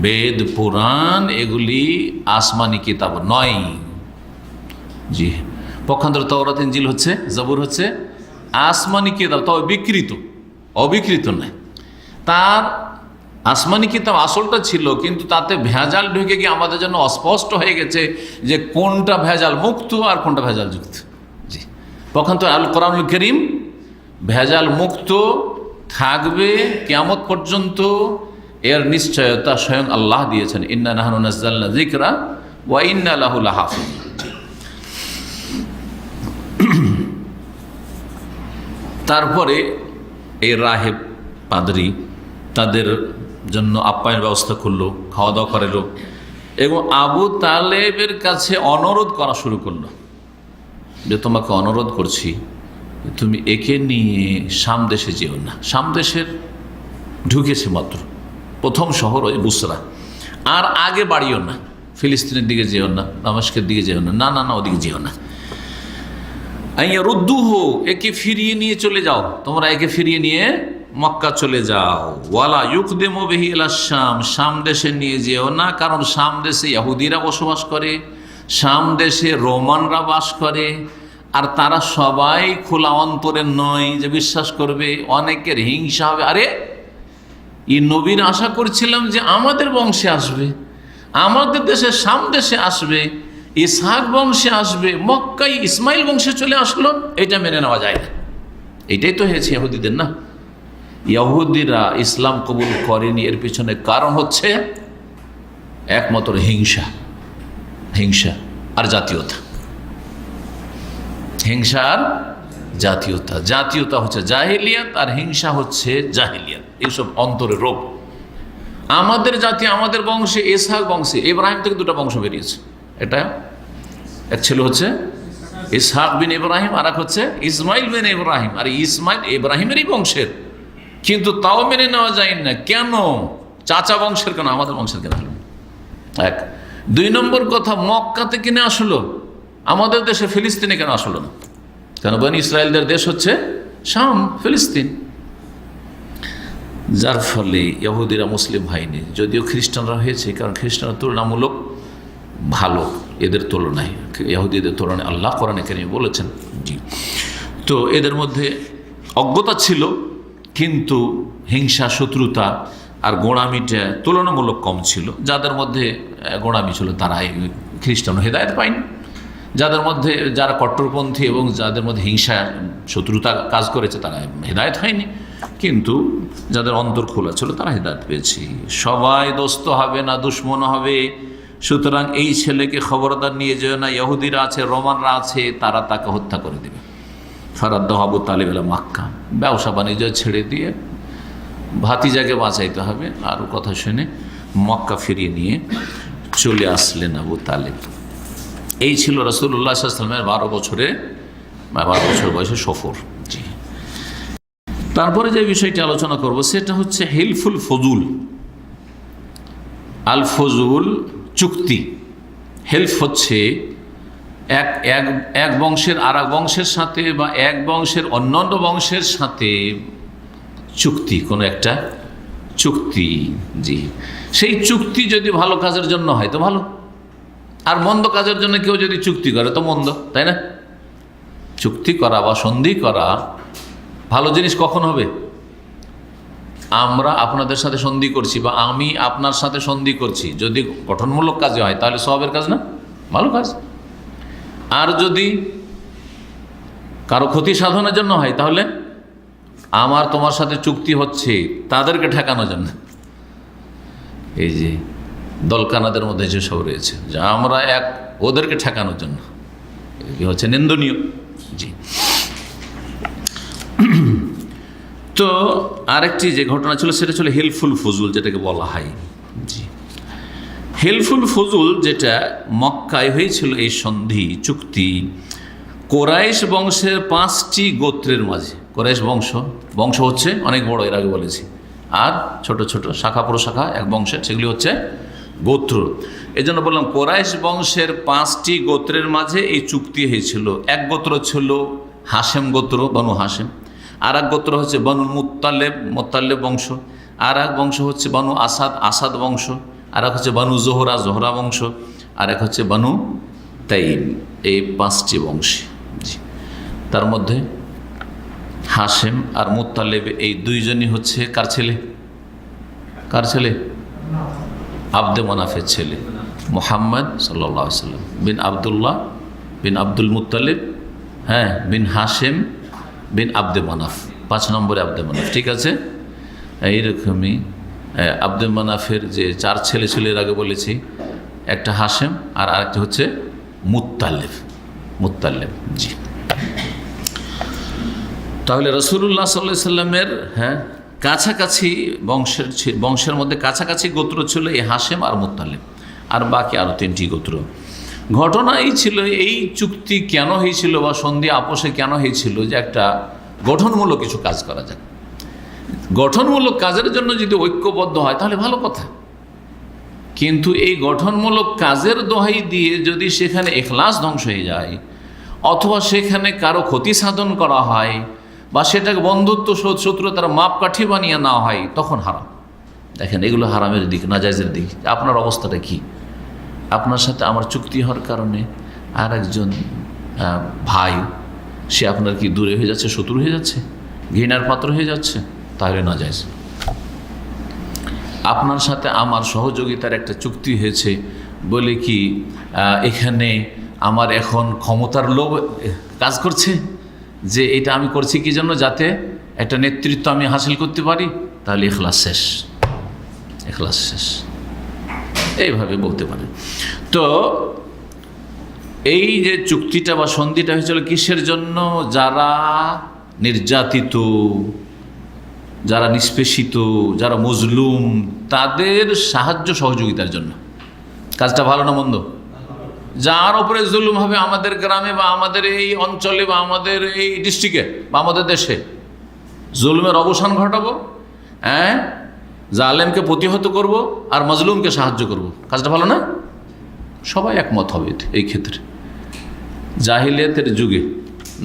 বেদ পুরাণ এগুলি আসমানি কিতাব নয়। জি, পক্ষান্তর তাওরাত ইনজিল হচ্ছে, জবুর হচ্ছে আসমানি কিতাব, তবে বিকৃত, অবিকৃত নয়। তার আসমানি কিতাব আসলটা ছিল, কিন্তু তাতে ভেজাল ঢুকে গিয়ে আমাদের জন্য অস্পষ্ট হয়ে গেছে যে কোনটা ভেজাল মুক্ত আর কোনটা ভেজাল যুক্ত। জি, পক্ষান্তর আল কোরআনুল কারীম ভেজাল মুক্ত থাকবে কিয়ামত পর্যন্ত, এর নিশ্চয়তা স্বয়ং আল্লাহ দিয়েছেন। ইন্না নাহনু নাযালনা যিকরা ওয়া ইন্না লাহু লাহাফিজ। তারপরে এই রাহেব পাদরি তাদের জন্য আপ্যায়ন ব্যবস্থা করলো, খাওয়া দাওয়া করালো, এবং আবু তালেবের কাছে অনুরোধ করা শুরু করলো যে তোমাকে অনুরোধ করছি, তুমি একে নিয়ে শাম দেশে যেও না। শাম দেশের ঢুকেছে মাত্র, প্রথম শহর ওই বুসরা, আর আগে বাড়িও না, ফিলিস্তিনের দিকে যেও না, দামেস্কের দিকে যেও না, না না না, ওদিকে যেও না। রুদ্দুহু, একে ফিরিয়ে নিয়ে চলে যাও, তোমরা একে ফিরিয়ে নিয়ে মক্কা চলে যাও। ওয়ালা ইউকদিমু বিহি ইলা শাম, শাম দেশে নিয়ে যেও না, কারণ শাম দেশে ইহুদিরা বসবাস করে, শাম দেশে রোমানরা বাস করে, আর তারা সবাই খোলা অন্তরের নয় যে বিশ্বাস করবে, অনেকের হিংসা হবে। আরে এই নবীর আশা করছিলাম যে আমাদের বংশে আসবে, আমাদের দেশে শাম দেশে আসবে, ইসহাক বংশে আসবে, মক্কায় ইসমাইল বংশে চলে আসলো, এটা মেনে নেওয়া যায় না। এটাই তো হয়েছে ইহুদিদের না। ইহুদিরা ইসলাম কবুল করেনি, এর পিছনে কারণ হচ্ছে একমাত্র হিংসা, হিংসা আর জাতীয়তা, হিংসা আর জাতীয়তা। জাতীয়তা হচ্ছে জাহিলিয়াত আর হিংসা হচ্ছে জাহিলিয়াত, এইসব অন্তরের রোগ। আমাদের জাতি, আমাদের বংশে, ইসহাক বংশে, ইব্রাহিম থেকে দুটো বংশ বেরিয়েছে। এটা এক ছিল হচ্ছে ইসহাক বিন ইব্রাহিম, আর এক হচ্ছে ইসমাইল বিন ইব্রাহিম। আর ইসমাইল ইব্রাহিমেরই বংশের, কিন্তু তাও মেনে নেওয়া যায় না। কেন? চাচা বংশের কেন, আমাদের বংশের কেন হলো? এক। দুই নম্বর কথা, মক্কাতে কিনে আসলো, আমাদের দেশে ফিলিস্তিনে কেন আসলো না? কেন? বনি ইসরায়েলদের দেশ হচ্ছে শাম, ফিলিস্তিন। যার ফলে ইহুদিরা মুসলিম হয়নি, যদিও খ্রিস্টানরা হয়েছে, কারণ খ্রিস্টানরা তুলনামূলক ভালো এদের তুলনায়, ইহুদিদের তুলনায় আল্লাহ কোরআনে কারীমে বলেছেন। জি, তো এদের মধ্যে অজ্ঞতা ছিল, কিন্তু হিংসা, শত্রুতা আর গোঁড়ামিটা তুলনামূলক কম ছিল। যাদের মধ্যে গোঁড়ামি ছিল তারা খ্রিস্টান হেদায়েত পায়নি, যাদের মধ্যে যারা কট্টরপন্থী এবং যাদের মধ্যে হিংসা, শত্রুতা কাজ করেছে তারা হেদায়েত হয়নি, কিন্তু যাদের অন্তর খোলা ছিল তারা হেদায়েত পেয়েছে। সবাই দোস্ত হবে না, দুশ্মন হবে। সুতরাং এই ছেলেকে খবরদার নিয়ে যেও না, ইহুদিরা আছে, রোমানরা আছে, তারা তাকে হত্যা করে দেবে। ফারাদ্দাহু আবু তালেব ইলা মক্কা, ব্যবসা বাণিজ্য ছেড়ে দিয়ে ভাতিজাকে বাঁচাইতে হবে, আর কথা শুনে মক্কা ফিরিয়ে নিয়ে চলে আসলেন আবু তালেব। এই ছিল রাসূলুল্লাহ সাল্লাল্লাহু আলাইহি ওয়াসাল্লামের 12 বছর বয়সে সফর। জি, তারপরে যে বিষয়টি আলোচনা করব সেটা হচ্ছে হিলফুল ফজুল। আল ফজুল চুক্তি। হেলফ হচ্ছে এক বংশের আর এক বংশের সাথে, বা এক বংশের অন্যান্য বংশের সাথে চুক্তি, কোনো একটা চুক্তি। জি, সেই চুক্তি যদি ভালো কাজের জন্য হয় তো ভালো, আর মন্দ কাজের জন্য কেউ যদি চুক্তি করে তো মন্দ, তাই না? চুক্তি করা বা সন্ধি করা ভালো জিনিস কখন হবে? আমরা আপনাদের সাথে সন্ধি করছি বা আমি আপনার সাথে সন্ধি করছি, যদি গঠনমূলক কাজে হয় তাহলে সওয়াবের কাজ না, ভালো কাজ। আর যদি কারো ক্ষতি সাধনের জন্য হয় তাহলে আমার তোমার সাথে চুক্তি হচ্ছে তাদেরকে ঠেকানোর জন্য। এই যে দলকানাদের মধ্যে যেসব রয়েছে, যা আমরা এক ওদেরকে ঠেকানোর জন্য, এই হচ্ছে নিন্দনীয়। জি। তো আরেকটি যে ঘটনা ছিল সেটা ছিল হেলফুল ফুজুল, যেটাকে বলা হয়। জি, হেলফুল ফুজুল যেটা মক্কায় হয়েছিল, এই সন্ধি চুক্তি কোরাইশ বংশের 5টি গোত্রের মাঝে। কোরাইশ বংশ হচ্ছে অনেক বড়, এর আগে বলেছি, আর ছোট ছোট শাখা প্রশাখা এক বংশের, সেগুলি হচ্ছে গোত্র। এই জন্য বললাম কোরাইশ বংশের 5টি গোত্রের মাঝে এই চুক্তি হয়েছিল। এক গোত্র ছিল হাশেম গোত্র, বনু হাশেম। আর এক গোত্র হচ্ছে বনু মুত্তালেব বংশ। আর এক বংশ হচ্ছে বনু আসাদ বংশ। আর এক হচ্ছে বনু জোহরা বংশ। আর এক হচ্ছে বনু তাইম। এই 5টি বংশী। তার মধ্যে হাশেম আর মুত্তালেব এই দুইজনই হচ্ছে কার ছেলে? আব্দে মানাফের ছেলে, মুহাম্মদ সাল্লাল্লাহু আলাইহি ওয়াসাল্লাম বিন আব্দুল্লাহ বিন আব্দুল মুত্তালিব, হ্যাঁ, বিন হাশেম বিন আব্দে মানাফ, 5 নম্বরে আব্দে মানাফ। ঠিক আছে, এইরকমই আব্দে মানাফের যে 4 ছেলে ছিল এর আগে বলেছি, একটা হাশেম আর আরেকটা হচ্ছে মুত্তালেব। জি। তাহলে রাসূলুল্লাহ সাল্লাল্লাহু আলাইহি সাল্লামের কাছাকাছি বংশের মধ্যে কাছাকাছি গোত্র ছিল এই হাশেম আর মুত্তালেব, আর বাকি আরও 3টি গোত্র। ঘটনা এই ছিল, এই চুক্তি কেন হয়েছিল বা সন্ধি আপোষে কেন হয়েছিল, যে একটা গঠনমূলক কিছু কাজ করা যায়। গঠনমূলক কাজের জন্য যদি ঐক্যবদ্ধ হয় তাহলে ভালো কথা, কিন্তু এই গঠনমূলক কাজের দোহাই দিয়ে যদি সেখানে ইখলাস ধ্বংস হয়ে যায়, অথবা সেখানে কারো ক্ষতি সাধন করা হয়, বা সেটাকে বন্ধুত্ব শত্রুতার মাপকাঠি বানিয়ে নেওয়া হয়, তখন হারাম। দেখেন, এগুলো হারামের দিক, নাজায়েজের দিক। আপনার অবস্থাটা কি? আপনার সাথে আমার চুক্তি হওয়ার কারণে আর একজন ভাই, সে আপনার কি দূরে হয়ে যাচ্ছে, শত্রু হয়ে যাচ্ছে, ঘৃণার পাত্র হয়ে যাচ্ছে, তাহলে নাজায়েজ। আপনার সাথে আমার সহযোগিতার একটা চুক্তি হয়েছে বলে কি এখানে আমার এখন ক্ষমতার লোভ কাজ করছে, যে এটা আমি করছি কি জন্য, যাতে একটা নেতৃত্ব আমি হাসিল করতে পারি, তাহলে ইখলাস শেষ। এইভাবে বলতে পারে। তো এই যে চুক্তিটা বা সন্ধিটা হয়েছিল কিসের জন্য? যারা নির্যাতিত, যারা নিষ্পেষিত, যারা মজলুম, তাদের সাহায্য সহযোগিতার জন্য। কাজটা ভালো না মন্দ? যার উপরে জুলুম হবে আমাদের গ্রামে বা আমাদের এই অঞ্চলে বা আমাদের এই ডিস্ট্রিক্টে বা আমাদের দেশে, জুলুমের অবসান ঘটাবো, জালেমকে প্রতিহত করব, আর মজলুমকে সাহায্য করব। কাজটা ভালো না? সবাই একমত হবে এই ক্ষেত্রে। জাহিলিয়াতের যুগে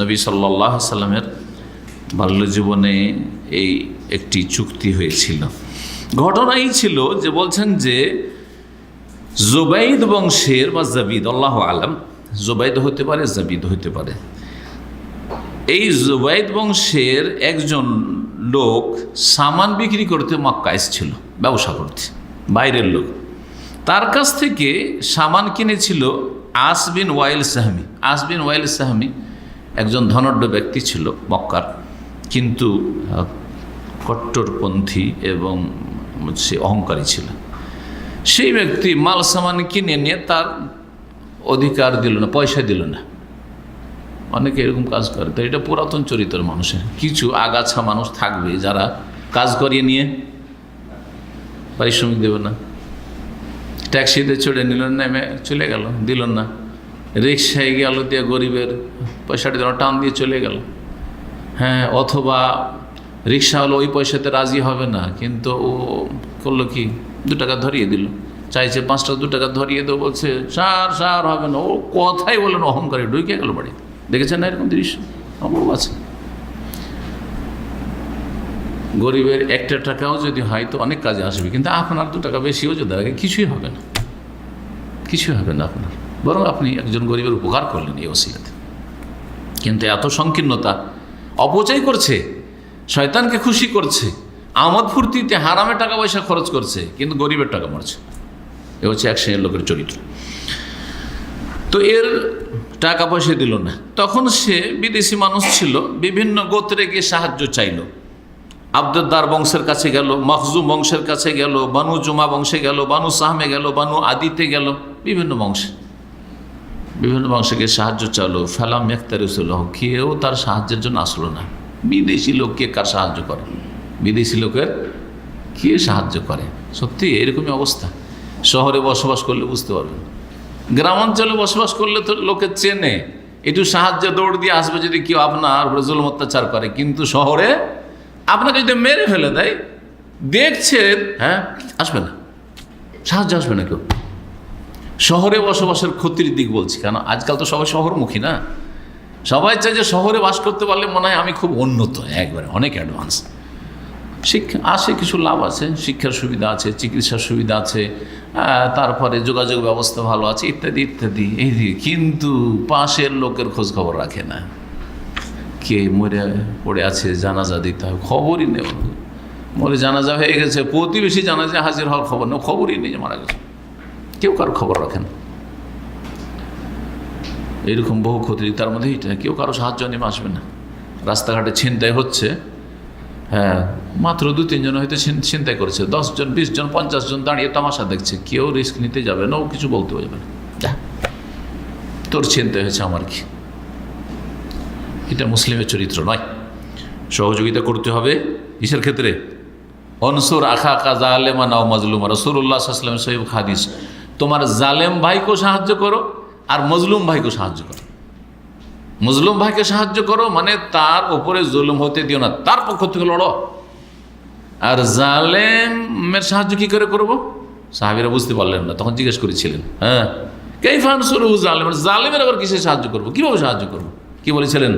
নবী সাল্লাল্লাহু আলাইহি সাল্লামের বাল্যজীবনে এই একটি চুক্তি হয়েছিল। ঘটনাই ছিল যে বলছেন যে জুবাইদ বংশের বা জাবিদ, আল্লাহু আলাম, জুবাইদ হতে পারে, জাবিদ হতে পারে, এই জুবাইদ বংশের একজন লোক সামান বিক্রি করতে মক্কা এসেছিল, ব্যবসা করতে, বাইরের লোক। তার কাছ থেকে সামান কিনেছিল আস বিন ওয়াইল সাহমি একজন ধনাঢ্য ব্যক্তি ছিল মক্কার, কিন্তু কট্টরপন্থী এবং সে অহংকারী ছিল। সেই ব্যক্তি মাল সামান কিনে নিয়ে তার অধিকার দিল না, পয়সা দিল না। অনেকে এরকম কাজ করে। তো এটা পুরাতন চরিত্রের মানুষের। কিছু আগাছা মানুষ থাকবে যারা কাজ করিয়ে নিয়ে পারিশ্রমিক দেবে না, ট্যাক্সিতে চড়ে নিল, নেমে চলে গেল, দিল না, রিক্সায় গেল দিয়ে গরিবের পয়সাটি দিল, টান দিয়ে চলে গেল। হ্যাঁ, অথবা রিক্সা হলো ওই পয়সাতে রাজি হবে না, কিন্তু ও করলো কি, 2 টাকা ধরিয়ে দিল, চাইছে 5 টাকা, 2 টাকা ধরিয়ে দেবো, বলছে সার হবে না। ও কথাই বলেন, অহংকারী, ঢুকে গেল বাড়ি। দেখেছেন না এরকম দৃশ্য? অবশ্য আছে। গরিবের 1 টাকাও যদি হয় তো অনেক কাজে আসবে, কিন্তু আপনার 2 টাকা বেশিও যদি লাগে, কিছুই হবে না আপনার, বরং আপনি একজন গরিবের উপকার করলেন এই ওসিলাতে। কিন্তু এত সংকীর্ণতা, অপচয় করছে, শয়তানকে খুশি করছে, আমোদ ফুর্তিতে হারামে টাকা পয়সা খরচ করছে, কিন্তু গরিবের টাকা মারছে। এ হচ্ছে এক শ্রেণীর লোকের চরিত্র। তো এর টাকা পয়সা দিল না, তখন সে বিদেশি মানুষ ছিল, বিভিন্ন গোত্রে গিয়ে সাহায্য চাইল। আব্দুদ্দার বংশের কাছে গেল, মখজুম বংশের কাছে গেল, বানু জুমা বংশে গেল, বানু সাহমে গেল, বানু আদিতে গেল, বিভিন্ন বংশে গিয়ে সাহায্য চাইলো। ফালাম মেখতারিসুল্লাহ, কেউ তার সাহায্যের জন্য আসলো না। বিদেশি লোক কে কার সাহায্য করে? বিদেশি লোকের কে সাহায্য করে? সত্যি এরকমই অবস্থা। শহরে বসবাস করলে বুঝতে পারবেন, গ্রামাঞ্চলে বসবাস করলে তো লোকে চেনে, একটু সাহায্যে দৌড় দিয়ে আসবে যদি কেউ আপনার উপরে জুলুম অত্যাচার করে। কিন্তু শহরে আপনাকে যদি মেরে ফেলে দেয়, দেখছেন, হ্যাঁ, আসবে না, সাহায্য আসবে না কেউ। শহরে বসবাসের ক্ষতির দিক বলছি কেন, আজকাল তো সবাই শহরমুখী না, সবাই চায় যে শহরে বাস করতে পারলে মনে হয় আমি খুব উন্নত, একবারে অনেক অ্যাডভান্স। শিক্ষা আছে, কিছু লাভ আছে, শিক্ষার সুবিধা আছে, চিকিৎসার সুবিধা আছে, তারপরে যোগাযোগ ব্যবস্থা ভালো আছে, ইত্যাদি ইত্যাদি। এই কিন্তু পাশের লোকের খোঁজ খবর রাখে না, কে মরে পড়ে আছে, জানাজা দিতে হয়, খবরই নেই। মরে জানাজা হয়ে গেছে, প্রতিবেশী জানাজা হাজির হওয়ার খবর নেই, খবরই নেই যে মারা গেছে, কেউ কারো খবর রাখেন। এইরকম বহু ক্ষতি, তার মধ্যে এইটা কেউ কারো সাহায্য নেমে আসবে না। রাস্তাঘাটে ছিনতাই হচ্ছে, হ্যাঁ, মাত্র 2-3 জন হয়তো ছিনতাই করেছে, 10 জন 20 জন 50 জন দাঁড়িয়ে তামাশা দেখছে, কেউ রিস্ক নিতে যাবে না, ও কিছু বলতে যাবে না, তোর ছিনতাই হয়েছে আমার কি। এটা মুসলিমের চরিত্র নয়। সহযোগিতা করতে হবে কিসের ক্ষেত্রে? অনসুর আখা কা জালেমা নাও মাজলুমা, রাসূলুল্লাহ সাল্লাল্লাহু আলাইহি ওয়াসাল্লাম সহিহ হাদিস, তোমার জালেম ভাইকেও সাহায্য করো আর মজলুম ভাইকেও সাহায্য করো। মজলুম ভাইকে সাহায্য করো মানে তার উপরে জুলুম হতে দিও না, তার পক্ষ থেকে লড়ো। আর জালেমের সাহায্য কি করে করবো? সাহাবীরা বুঝতে পারলেন না, তখন জিজ্ঞেস করেছিলেন, হ্যাঁ, কাইফা আনসুরহু জালেমান, জালেমের আবার কিসে সাহায্য করবো, কিভাবে সাহায্য করবো? কি বলেছিলেন?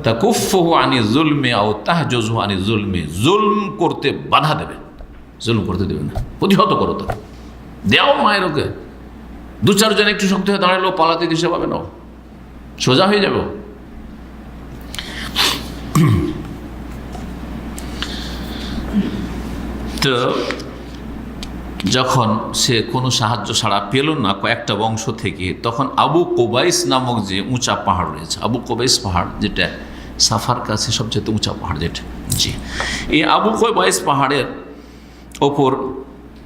তাকুফুহু আনি যুলমি আও তাহজুজহু আনি যুলমি, জুলম করতে বাধা দেবে, জুলম করতে দেবে না, প্রতিহত করো, তো দেও মায়ের ওকে। 2-4 জন একটু শক্তি হয়ে দাঁড়ালো, পালাতে দিশে পাবে না, সোজা হয়ে যাবে। তো যখন সে কোনো সাহায্য ছাড়া পেল না কয়েকটা বংশ থেকে, তখন আবু কোবাইস নামক যে উঁচা পাহাড় রয়েছে, আবু কোবাইস পাহাড়, যেটা সাফার কাছে সবচেয়ে উঁচা পাহাড় যেটা, জি, এই আবু কোবাইস পাহাড়ের ওপর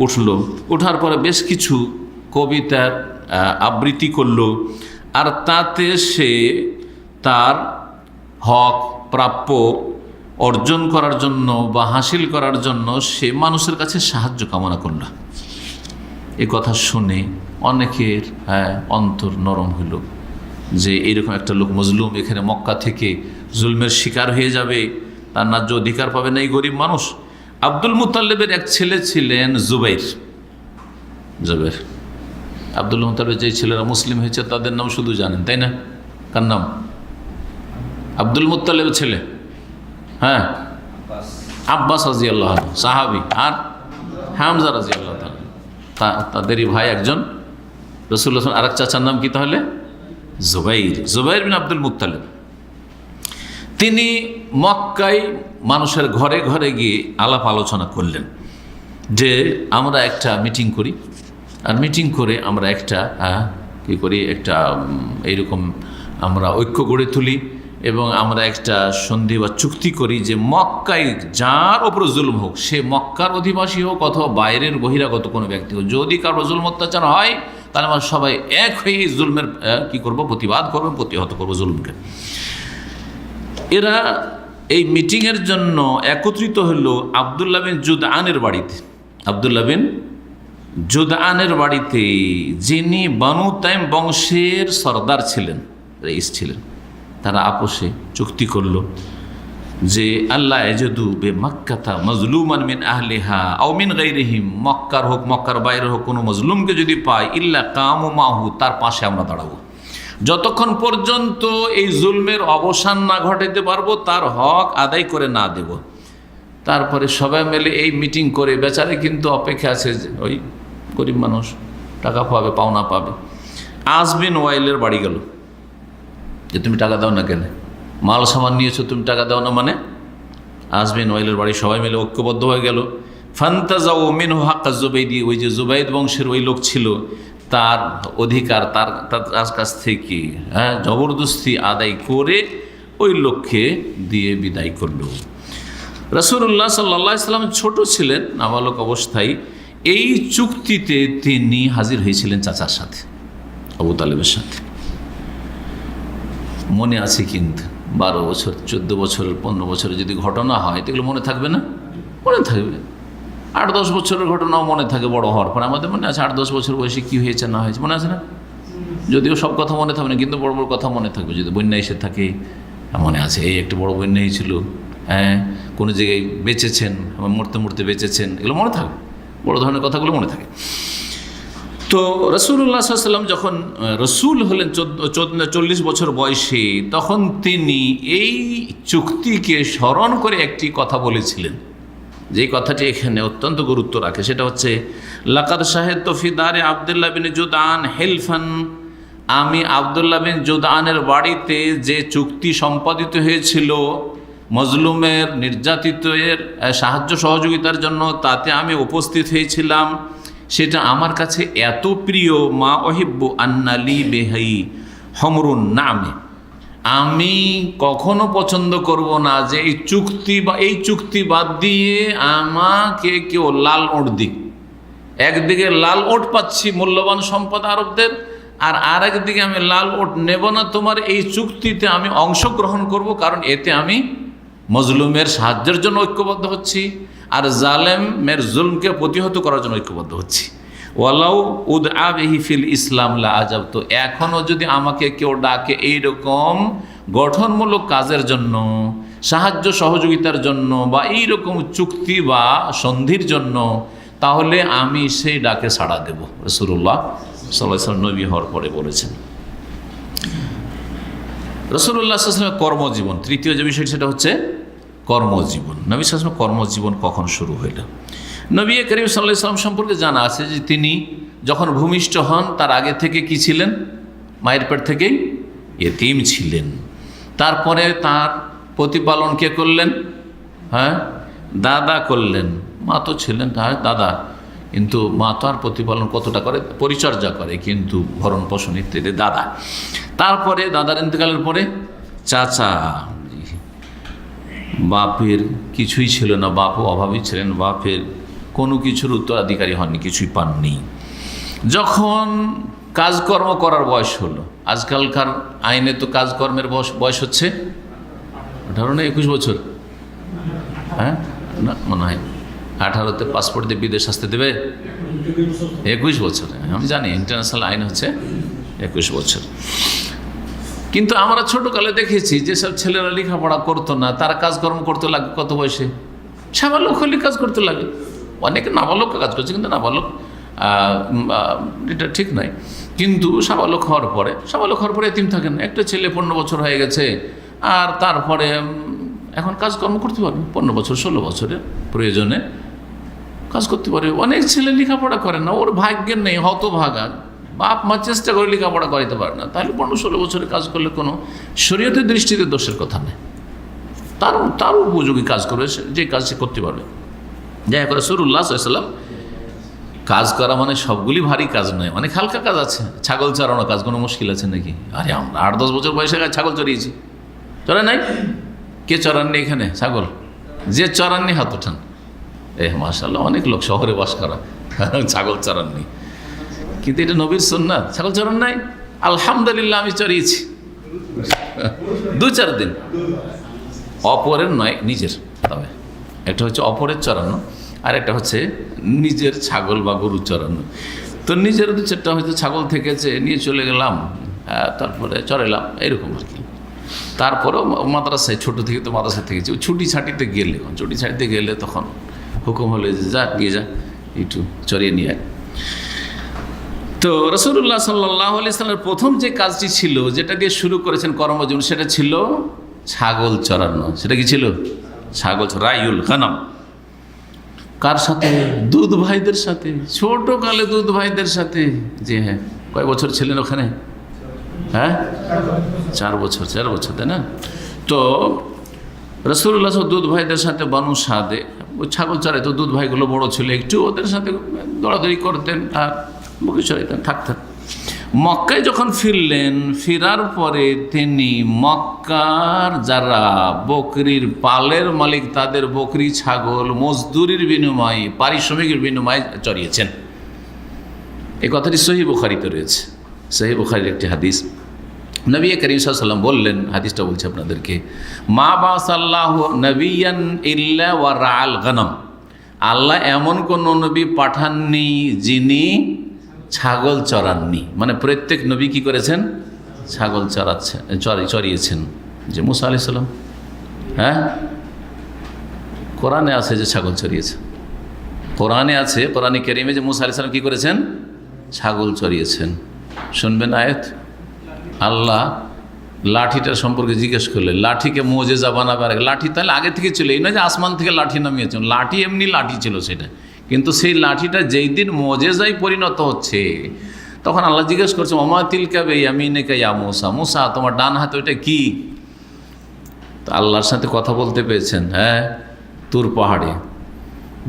উঠলো। ওঠার পরে বেশ কিছু কবিতার আবৃত্তি করলো, আর তাতে সে তার হক প্রাপ্য অর্জন করার জন্য বা হাসিল করার জন্য সে মানুষের কাছে সাহায্য কামনা করল। এ কথা শুনে অনেকের অন্তর নরম হইল যে এরকম একটা লোক মজলুম এখানে মক্কা থেকে জুলমের শিকার হয়ে যাবে, তার ন্যায্য অধিকার পাবে না এই গরিব মানুষ। আব্দুল মুত্তালিবের এক ছেলে ছিলেন জুবাইর। আব্দুল মুত্তালিব যে ছেলেরা মুসলিম হয়েছে তাদের নাম শুধু জানেন, তাই না? কার নাম? আব্দুল মুত্তালিবের ছেলে, হ্যাঁ, আব্বাস রাদিয়াল্লাহু আনহু সাহাবী, আর হামজা রাদিয়াল্লাহু তাআলা তাদেরই ভাই একজন রাসূলুল্লাহ। আর এক চাচার নাম কি তাহলে? জুবাইর বিন আব্দুল মুত্তালিব। তিনি মক্কায় মানুষের ঘরে ঘরে গিয়ে আলাপ আলোচনা করলেন যে আমরা একটা মিটিং করি, আর মিটিং করে আমরা একটা কী করি, একটা এইরকম আমরা ঐক্য গড়ে তুলি এবং আমরা একটা সন্ধি বা চুক্তি করি যে মক্কায় যার ওপর জুলুম হোক, সে মক্কার অধিবাসী হোক অথবা বাইরের বহিরাগত কোনো ব্যক্তি হোক, যদি কারো জুলুম অত্যাচার হয় তাহলে আমরা সবাই এক হয়ে জুলমের কী করব, প্রতিবাদ করবো, প্রতিহত করবো জুলুমকে। এরা এই মিটিংয়ের জন্য একত্রিত হল আবদুল্লাহ বিন জুদআনের বাড়িতে। আবদুল্লাহ বিন জুদআনের বাড়িতে, যিনি বানু তাইম বংশের সর্দার ছিলেন, রাইস ছিলেন। তারা আপোষে চুক্তি করল যে আল্লাহ ইয়াজিদু বে মক্কাতা মাজলুমান মিন আহলিহা আও মিন গায়রিহিম, মক্কার হোক মক্কার বাইরে হোক কোনো মজলুমকে যদি পাই, ইল্লা কামু মাহু, তার পাশে আমরা দাঁড়াবো, যতক্ষণ পর্যন্ত এই জুলমের অবসান না ঘটাতে পারবো, তার হক আদায় করে না দেব। তারপরে সবাই মিলে এই মিটিং করে, বেচারে কিন্তু অপেক্ষা আছে যে ওই গরিব মানুষ টাকা পাবে, পাওনা পাবে। আস বিন ওয়াইলের বাড়ি গেল যে তুমি টাকা দাও না কেন, মাল সামান নিয়েছো তুমি টাকা দাও না, মানে আসবেন ওয়াইলের বাড়ি সবাই মিলে ঐক্যবদ্ধ হয়ে গেল। ফান্তাজাউ মিনহু হাক্কা জুবাইদি, ওই যে জুবাইদ বংশের ওই লোক ছিল, তার অধিকার তার কাছ থেকে জবরদস্তি আদায় করে ওই লোককে দিয়ে বিদায় করল। রাসূলুল্লাহ সাল্লাল্লাহু আলাইহি সাল্লাম ছোট ছিলেন, নাবালক অবস্থায় এই চুক্তিতে তিনি হাজির হয়েছিলেন চাচার সাথে, আবু তালেবের সাথে। মনে আছে কিন্তু 12 বছর 14 বছরের 15 বছরের যদি ঘটনা হয় এগুলো মনে থাকবে না? মনে থাকবে। 8-10 বছরের ঘটনাও মনে থাকে বড় হওয়ার পর। আমাদের মনে আছে 8-10 বছর বয়সে কী হয়েছে না হয়েছে, মনে আছে না? যদিও সব কথা মনে থাকবে না, কিন্তু বড় বড় কথা মনে থাকবে। যদি বন্যা এসে থাকে মনে আছে এই একটা বড় বন্যা হয়েছিল, কোনো জায়গায় বেঁচেছেন, মরতে মরতে বেঁচেছেন, এগুলো মনে থাকবে, বড় ধরনের কথাগুলো মনে থাকে। তো রাসূলুল্লাহ সাল্লাল্লাহু আলাইহি ওয়াসাল্লাম যখন রসুল হলেন 40 বছর বয়সে, তখন তিনি এই চুক্তিকে স্মরণ করে একটি কথা বলেছিলেন, যেই কথাটি এখানে অত্যন্ত গুরুত্ব রাখে। সেটা হচ্ছে লাকাদ শাহিদতু ফি দারে আব্দুল্লাহ বিন জুদআন হিলফান, আমি আব্দুল্লাহ বিন জুদআনের বাড়িতে যে চুক্তি সম্পাদিত হয়েছিল মজলুমের, নির্যাতিতের সাহায্য সহযোগিতার জন্য, তাতে আমি উপস্থিত হয়েছিলাম। সেটা আমার কাছে এত প্রিয়, মা ওহিব্বু আন্নালি বেহাই হমরুন নামে, আমি কখনো পছন্দ করব না যে এই চুক্তি বাদ দিয়ে আমাকে কেউ লাল ওট দিক। একদিকে লাল ওট পাচ্ছি মূল্যবান সম্পদ আরবদের, আর আরেকদিকে আমি লাল ওট নেব না তোমার এই চুক্তিতে, আমি অংশগ্রহণ করব, কারণ এতে আমি মজলুমের সাহায্যের জন্য ঐক্যবদ্ধ হচ্ছি আর জালেমের জুলমকে প্রতিহত করার জন্য ঐক্যবদ্ধ হচ্ছি। ওয়ালাউ উদআ বিহি ফিল ইসলাম লা আজাব, তো এখনও যদি আমাকে কেউ ডাকে এইরকম গঠনমূলক কাজের জন্য, সাহায্য সহযোগিতার জন্য, বা এইরকম চুক্তি বা সন্ধির জন্য, তাহলে আমি সেই ডাকে সাড়া দেব। রাসূলুল্লাহ সাল্লাল্লাহু আলাইহি ওয়াসাল্লাম নবী হওয়ার পরে বলেছেন। রাসূলুল্লাহ সাল্লাল্লাহু আলাইহি ওয়াসাল্লামের কর্মজীবন, তৃতীয় যে বিষয় সেটা হচ্ছে কর্মজীবন। নবী সাল্লাল্লাহু আলাইহি ওয়াসাল্লামের কর্মজীবন কখন শুরু হইল? নবী করিম সাল্লাল্লাহু আলাইহি ওয়াসাল্লাম সম্পর্কে জানা আছে যে তিনি যখন ভূমিষ্ঠ হন তার আগে থেকে কি ছিলেন? মায়ের পেট থেকেই ইয়েতিম ছিলেন। তারপরে তার প্রতিপালন কে করলেন? দাদা করলেন। মা তো ছিলেন দাদা, কিন্তু মা তো আর প্রতিপালন কতটা করে, পরিচর্যা করে, কিন্তু ভরণ পোষণ ইত্যাদি দাদা। তারপরে দাদার ইন্তেকালের পরে চাচা। বাপের কিছুই ছিল না, বাপও অভাবী ছিলেন, বাপের কোনো কিছুর উত্তরাধিকারী হননি, কিছুই পাননি। যখন কাজকর্ম করার বয়স হলো, আজকালকার আইনে তো কাজকর্মের বয়স হচ্ছে 18 না 21 বছর, না মনে হয় 18তে পাসপোর্ট দিয়ে বিদেশ আসতে দেবে, 21 বছর। আমি জানি ইন্টারন্যাশনাল আইন হচ্ছে 21 বছর। কিন্তু আমরা ছোটোকালে দেখেছি যেসব ছেলেরা লেখাপড়া করতো না, তারা কাজকর্ম করতে লাগে কত বয়সে? সাবালক হলে কাজ করতে লাগে। অনেকে নাবালক কাজ করছে, কিন্তু নাবালক এটা ঠিক নয়। কিন্তু সাবালক হওয়ার পরে এতিম থাকেন। একটা ছেলে 15 বছর হয়ে গেছে, আর তারপরে এখন কাজকর্ম করতে পারবে 15 বছর 16 বছরে প্রয়োজনে কাজ করতে পারে। অনেক ছেলে লেখাপড়া করে না, ওর ভাগ্যের নেই, হতভাগা, বাপ মা চেষ্টা করে লেখাপড়া করাইতে পারে না, তাহলে 15-16 বছরে কাজ করলে কোনো শরীয়তের দৃষ্টিতে দোষের কথা নেই। তার উপযোগী কাজ করে যে কাজ সে করতে পারবে। যাই করে রাসূলুল্লাহ সাল্লাল্লাহু আলাইহি ওয়াসাল্লাম কাজ করা মানে সবগুলি ভারী কাজ নয়, অনেক হালকা কাজ আছে। ছাগল চড়ানো কাজ কোনো মুশকিল আছে নাকি? আরে আমরা 8-10 বছর বয়সে ছাগল চড়িয়েছি, চড়ে নাই? কে চড়াননি এখানে ছাগল? যে চড়াননি হাত ওঠান। মাশাআল্লাহ, অনেক লোক শহরে বাস করা ছাগল চড়াননি, কিন্তু এটা নবীর সুন্নাত। ছাগল চড়ান নাই? আলহামদুলিল্লাহ, আমি চড়িয়েছি 2-4 দিন। অপরের নয়, নিজের। তবে একটা হচ্ছে অপরের চড়ানো, আর একটা হচ্ছে নিজের ছাগল বা গরু চড়ানো। তো নিজের 2-4টা হয়তো ছাগল থেকেছে, নিয়ে চলে গেলাম, তারপরে চড়ালাম, এরকম আর কি। তারপরেও মাদ্রাসায়, ছোটো থেকে তো মাদ্রাসায় থেকেছি, ছুটি ছাটিতে গেলে তখন হুকুম হলে যে যা নিয়ে যা, একটু চড়িয়ে নিয়ে। তো রাসূলুল্লাহ সাল্লাল্লাহু আলাইহি ওয়াসাল্লামের প্রথম যে কাজটি ছিল, যেটা দিয়ে শুরু করেছেন কর্মজীবন, সেটা ছিল ছাগল চড়ানো। সেটা কি ছিল? ছাগল রাইউল গানাম। কার সাথে? দুধ ভাইদের সাথে, ছোটকালে দুধ ভাইদের সাথে। যে হ্যাঁ, কয় বছর ছিলেন ওখানে? 4 বছর, তাই না? তো রাসূলুল্লাহ দুধ ভাইদের সাথে বানু সাদে ওই ছাগল চড়াই, তো দুধ ভাইগুলো বড় ছিল একটু, ওদের সাথে দৌড়াদৌড়ি করতেন আর বকরি চড়াইতেন, থাকতেন। মক্কায় যখন ফিরলেন, ফেরার পরে তিনি মক্কার যারা বকরির পালের মালিক তাদের বকরি ছাগল মজদুরির বিনিময়ে, পারিশ্রমিকের বিনিময়ে চড়িয়েছেন। এই কথাটি সহিহ বুখারীতে রয়েছে, সহিহ বুখারীর একটি হাদিস। নবী করিম সাল্লাল্লাহু আলাইহি ওয়াসাল্লাম বললেন, হাদিসটা বলছি আপনাদেরকে, মা বাসাল্লাহু নবিয়ান ইল্লা ওয়া রাআল গনম, আল্লাহ এমন কোন নবী পাঠাননি যিনি ছাগল চড়াননি। মানে প্রত্যেক নবী কি করেছেন? ছাগল চড়িয়েছেন। যে মুসা আলাইহিস সালাম, হ্যাঁ কোরআনে আছে যে ছাগল চড়িয়েছে, কোরআনে আছে, কোরআনে কারীমে যে মুসা আলাইহিস সালাম কি করেছেন? ছাগল চড়িয়েছেন। শুনবেন আয়াত। আল্লাহ লাঠিটার সম্পর্কে জিজ্ঞেস করলেন, লাঠিকে মুজিজা বানাবে। আর লাঠি তাহলে আগে থেকে ছিল, এই নয় যে আসমান থেকে লাঠি নামিয়েছেন, লাঠি এমনি লাঠি ছিল সেটা, কিন্তু সেই লাঠিটা যেই দিন মুজিজায় পরিণত হচ্ছে তখন আল্লাহ জিজ্ঞেস করছে, ওমা তিলকা বিয়ামিনিকা ইয়া মুসা, মুসা তোমার ডান হাতে ওইটা কি? তো আল্লাহর সাথে কথা বলতে পেয়েছেন, হ্যাঁ, তুর পাহাড়ে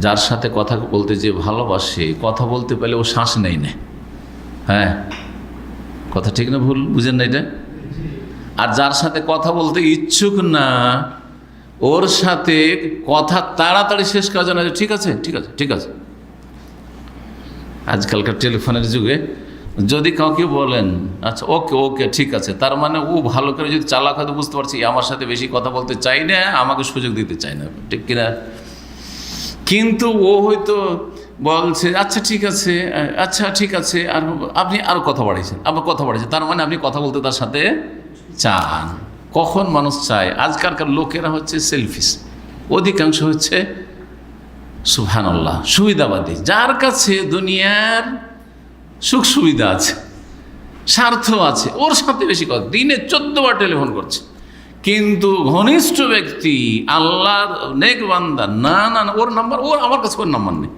যার সাথে কথা বলতে যে ভালোবাসে, কথা বলতে পেলে ও শ্বাস নেই না। হ্যাঁ, কথা ঠিক না ভুল বুঝেন না এটা? আর যার সাথে কথা বলতে ইচ্ছুক না, ওর সাথে কথা তাড়াতাড়ি শেষ করার জন্য ঠিক আছে ঠিক আছে ঠিক আছে। আজকালকার টেলিফোনের যুগে যদি কাউকে বলেন আচ্ছা ওকে ওকে ঠিক আছে, তার মানে ও ভালো করে যদি চালাক হয়তো বুঝতে পারছি আমার সাথে বেশি কথা বলতে চাই না, আমাকে সুযোগ দিতে চাই না, ঠিক কিনা? কিন্তু ও হয়তো বলছে আচ্ছা ঠিক আছে, আচ্ছা ঠিক আছে, আর আপনি আরও কথা বাড়িয়েছেন, আবার কথা বাড়িয়েছেন, তার মানে আপনি কথা বলতে তার সাথে চান। কখন মানুষ চায়? আজকালকার লোকেরা হচ্ছে সেলফিশ, অধিকাংশ হচ্ছে সুবহানাল্লাহ সুবিধাবাদী, যার কাছে দুনিয়ার সুখ সুবিধা আছে, স্বার্থ আছে, ওর সাথে বেশি কথা, দিনে 14 বার টেলিফোন করছে। কিন্তু ঘনিষ্ঠ ব্যক্তি আল্লাহর নেক বান্দা, না না না, ওর নাম্বার, ওর আমার কাছে ওর নাম্বার নেই।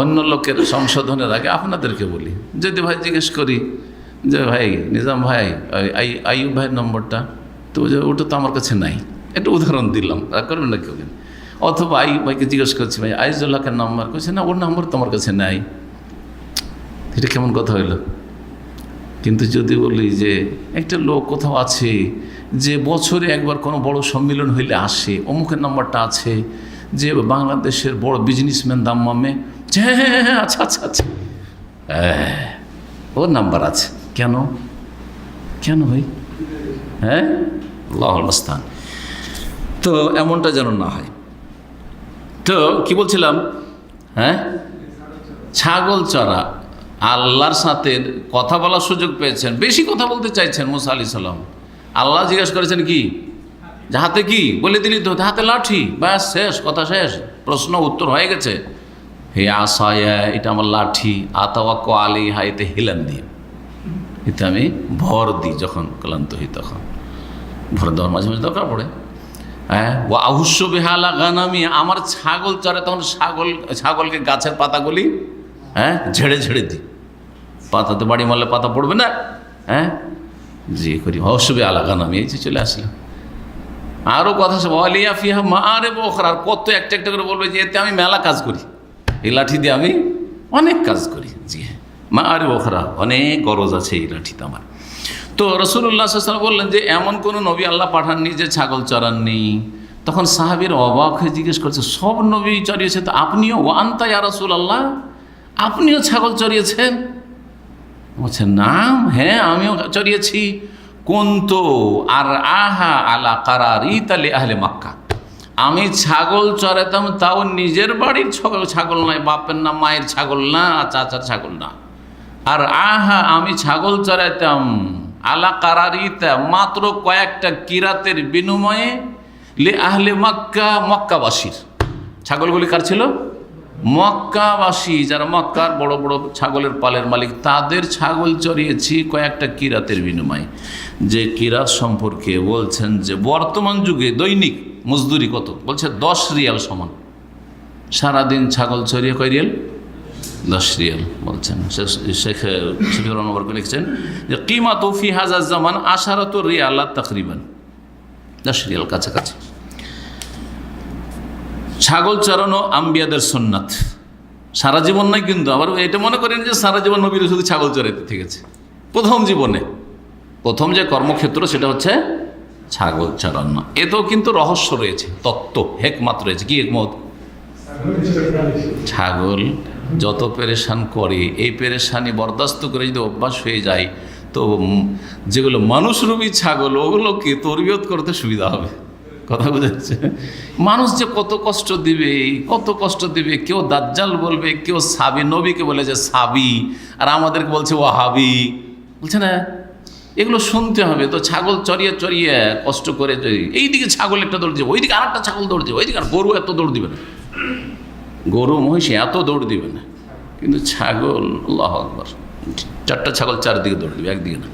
অন্য লোকের সংশোধনের আগে আপনাদেরকে বলি, যদি ভাই জিজ্ঞেস করি যে ভাই নিজাম ভাই আইয়ুব ভাইয়ের নম্বরটা, তো ওটা তো আমার কাছে নাই, একটা উদাহরণ দিলাম, তা করবেন না কেউ। অথবা আইয়ুব ভাইকে জিজ্ঞেস করছি ভাই আইজুল্লাহকে নাম্বার, করছে না ওর নাম্বার তো আমার কাছে নাই। এটা কেমন কথা হইল? কিন্তু যদি বলি যে একটা লোক কোথাও আছে যে বছরে একবার কোনো বড় সম্মেলন হইলে আসে, অমুকের নাম্বারটা আছে, যে বাংলাদেশের বড় বিজনেসম্যান দাম্মামে, হ্যাঁ হ্যাঁ হ্যাঁ আচ্ছা আচ্ছা আচ্ছা, ওর নাম্বার আছে। কেন কেন ভাই? হ্যাঁ, আল্লাহুল মুস্তাআন। তো এমনটা যেন না হয়। তো কি বলছিলাম? হ্যাঁ, ছাগল চড়া, আল্লাহর সাথে কথা বলার সুযোগ পেয়েছেন, বেশি কথা বলতে চাইছেন মুসা আলাইহিস সালাম। আল্লাহ জিজ্ঞাসা করেছেন কি? যে হাতে কি? বলে দিলি তো হাতে লাঠি, ব্যাস শেষ, কথা শেষ, প্রশ্ন উত্তর হয়ে গেছে। হে আসায়া, এটা আমার লাঠি, আতাওয়াক্ক আলাইহা, এতে হেলান দিই, এতে আমি ভর দিই যখন ক্লান্ত হই, তখন ভর দেওয়ার মাঝে মাঝে দরকার পড়ে। হ্যাঁ, ও আহুস্য বেহালা গানামি, আমার ছাগল চড়ে তখন ছাগলকে গাছের পাতাগুলি হ্যাঁ ঝেড়ে ঝেড়ে দিই, পাতাতে বাড়ি মারলে পাতা পড়বে না, হ্যাঁ জি করি, অসুবে আলাগা নামে এই যে চলে আসলাম। আরও কথা সব অলিয়া ফিহা মা রে বখরা, আর কত একটা একটা করে বলবে যে এতে আমি মেলা কাজ করি, এই লাঠি দিয়ে আমি অনেক কাজ করি। জি হ্যাঁ, মা আরে বখরা, অনেক গরজ আছে এই লাঠিতে আমার। তো রাসূলুল্লাহ সাল্লাল্লাহু আলাইহি ওয়াসাল্লাম বললেন যে এমন কোনো নবী আল্লাহ পাঠাননি যে ছাগল চড়াননি। তখন সাহাবীর অবাক হয়ে জিজ্ঞেস করছে, সব নবী চড়িয়েছে, তো আপনিও? ওয়া আনতা ইয়া রাসূলুল্লাহ, আপনিও ছাগল চড়িয়েছেন? বলছেন নাম, হ্যাঁ আমিও চড়িয়েছি। কুনতু আর আহা আলা কারারিতা লি আহলে মক্কা, আমি ছাগল চড়াতাম, তাও নিজের বাড়ির ছাগল নয়, বাপের না মায়ের ছাগল না, চাচার ছাগল না। আর আহা, আমি ছাগল চড়াইতাম আলা কারারিতা, মাত্র কয়েকটা কিরাতের বিনিময়ে, লি আহলে মক্কা, মক্কাবাসীর। ছাগলগুলি কার ছিল? মক্কাবাসী, যারা মক্কার বড় বড় ছাগলের পালের মালিক, তাদের ছাগল চড়িয়েছি কয়েকটা কিরাতের বিনিময়ে। যে কিরাত সম্পর্কে বলছেন যে বর্তমান যুগে দৈনিক মজদুরি কত? বলছে 10 রিয়াল সমান। সারাদিন ছাগল চড়িয়ে কয় রিয়াল? 10 রিয়াল বলছেন। শেখ শফিউর রহমান লিখছেন যে কিমাতু ফি হাযা জামান 10 রিয়াল তাকরিবান, 10 রিয়াল কাছাকাছি। ছাগল চড়ানো আম্বিয়াদের সুন্নাত, সারা জীবন নয় কিন্তু। আবার এটা মনে করেন যে সারা জীবন নবীর শুধু ছাগল চড়াইতে ঠিক আছে। প্রথম জীবনে প্রথম যে কর্মক্ষেত্র সেটা হচ্ছে ছাগল চড়ানো। এতেও কিন্তু রহস্য রয়েছে, তত্ত্ব, হেকমত রয়েছে। কি হেকমত? ছাগল যত পেরেশান করে, এই পেরেশানি বরদাস্ত করে যদি অভ্যাস হয়ে যায়, তো যেগুলো মানুষরূপী ছাগল ওগুলোকে তরবিয়ত করতে সুবিধা হবে। কথা বোঝাচ্ছে? মানুষ যে কত কষ্ট দিবে, কত কষ্ট দিবে। কেউ দাজ্জাল বলবে, কেউ সাবি, নবীকে বলে যে সাবি, আর আমাদেরকে বলছে ওয়াহাবি, বলছে না? এগুলো শুনতে হবে। তো ছাগল চড়িয়ে চড়িয়ে কষ্ট করে, এইদিকে ছাগল একটা দৌড় দিবে, ওইদিকে আর একটা ছাগল দৌড় দিবে, ওইদিকে আর গরু এত দৌড় দিবে না, গরু মহিষী এত দৌড় দিবে না, কিন্তু ছাগল আল্লাহু আকবার 4টা ছাগল 4 দিকে দৌড় দিবে, একদিকে না।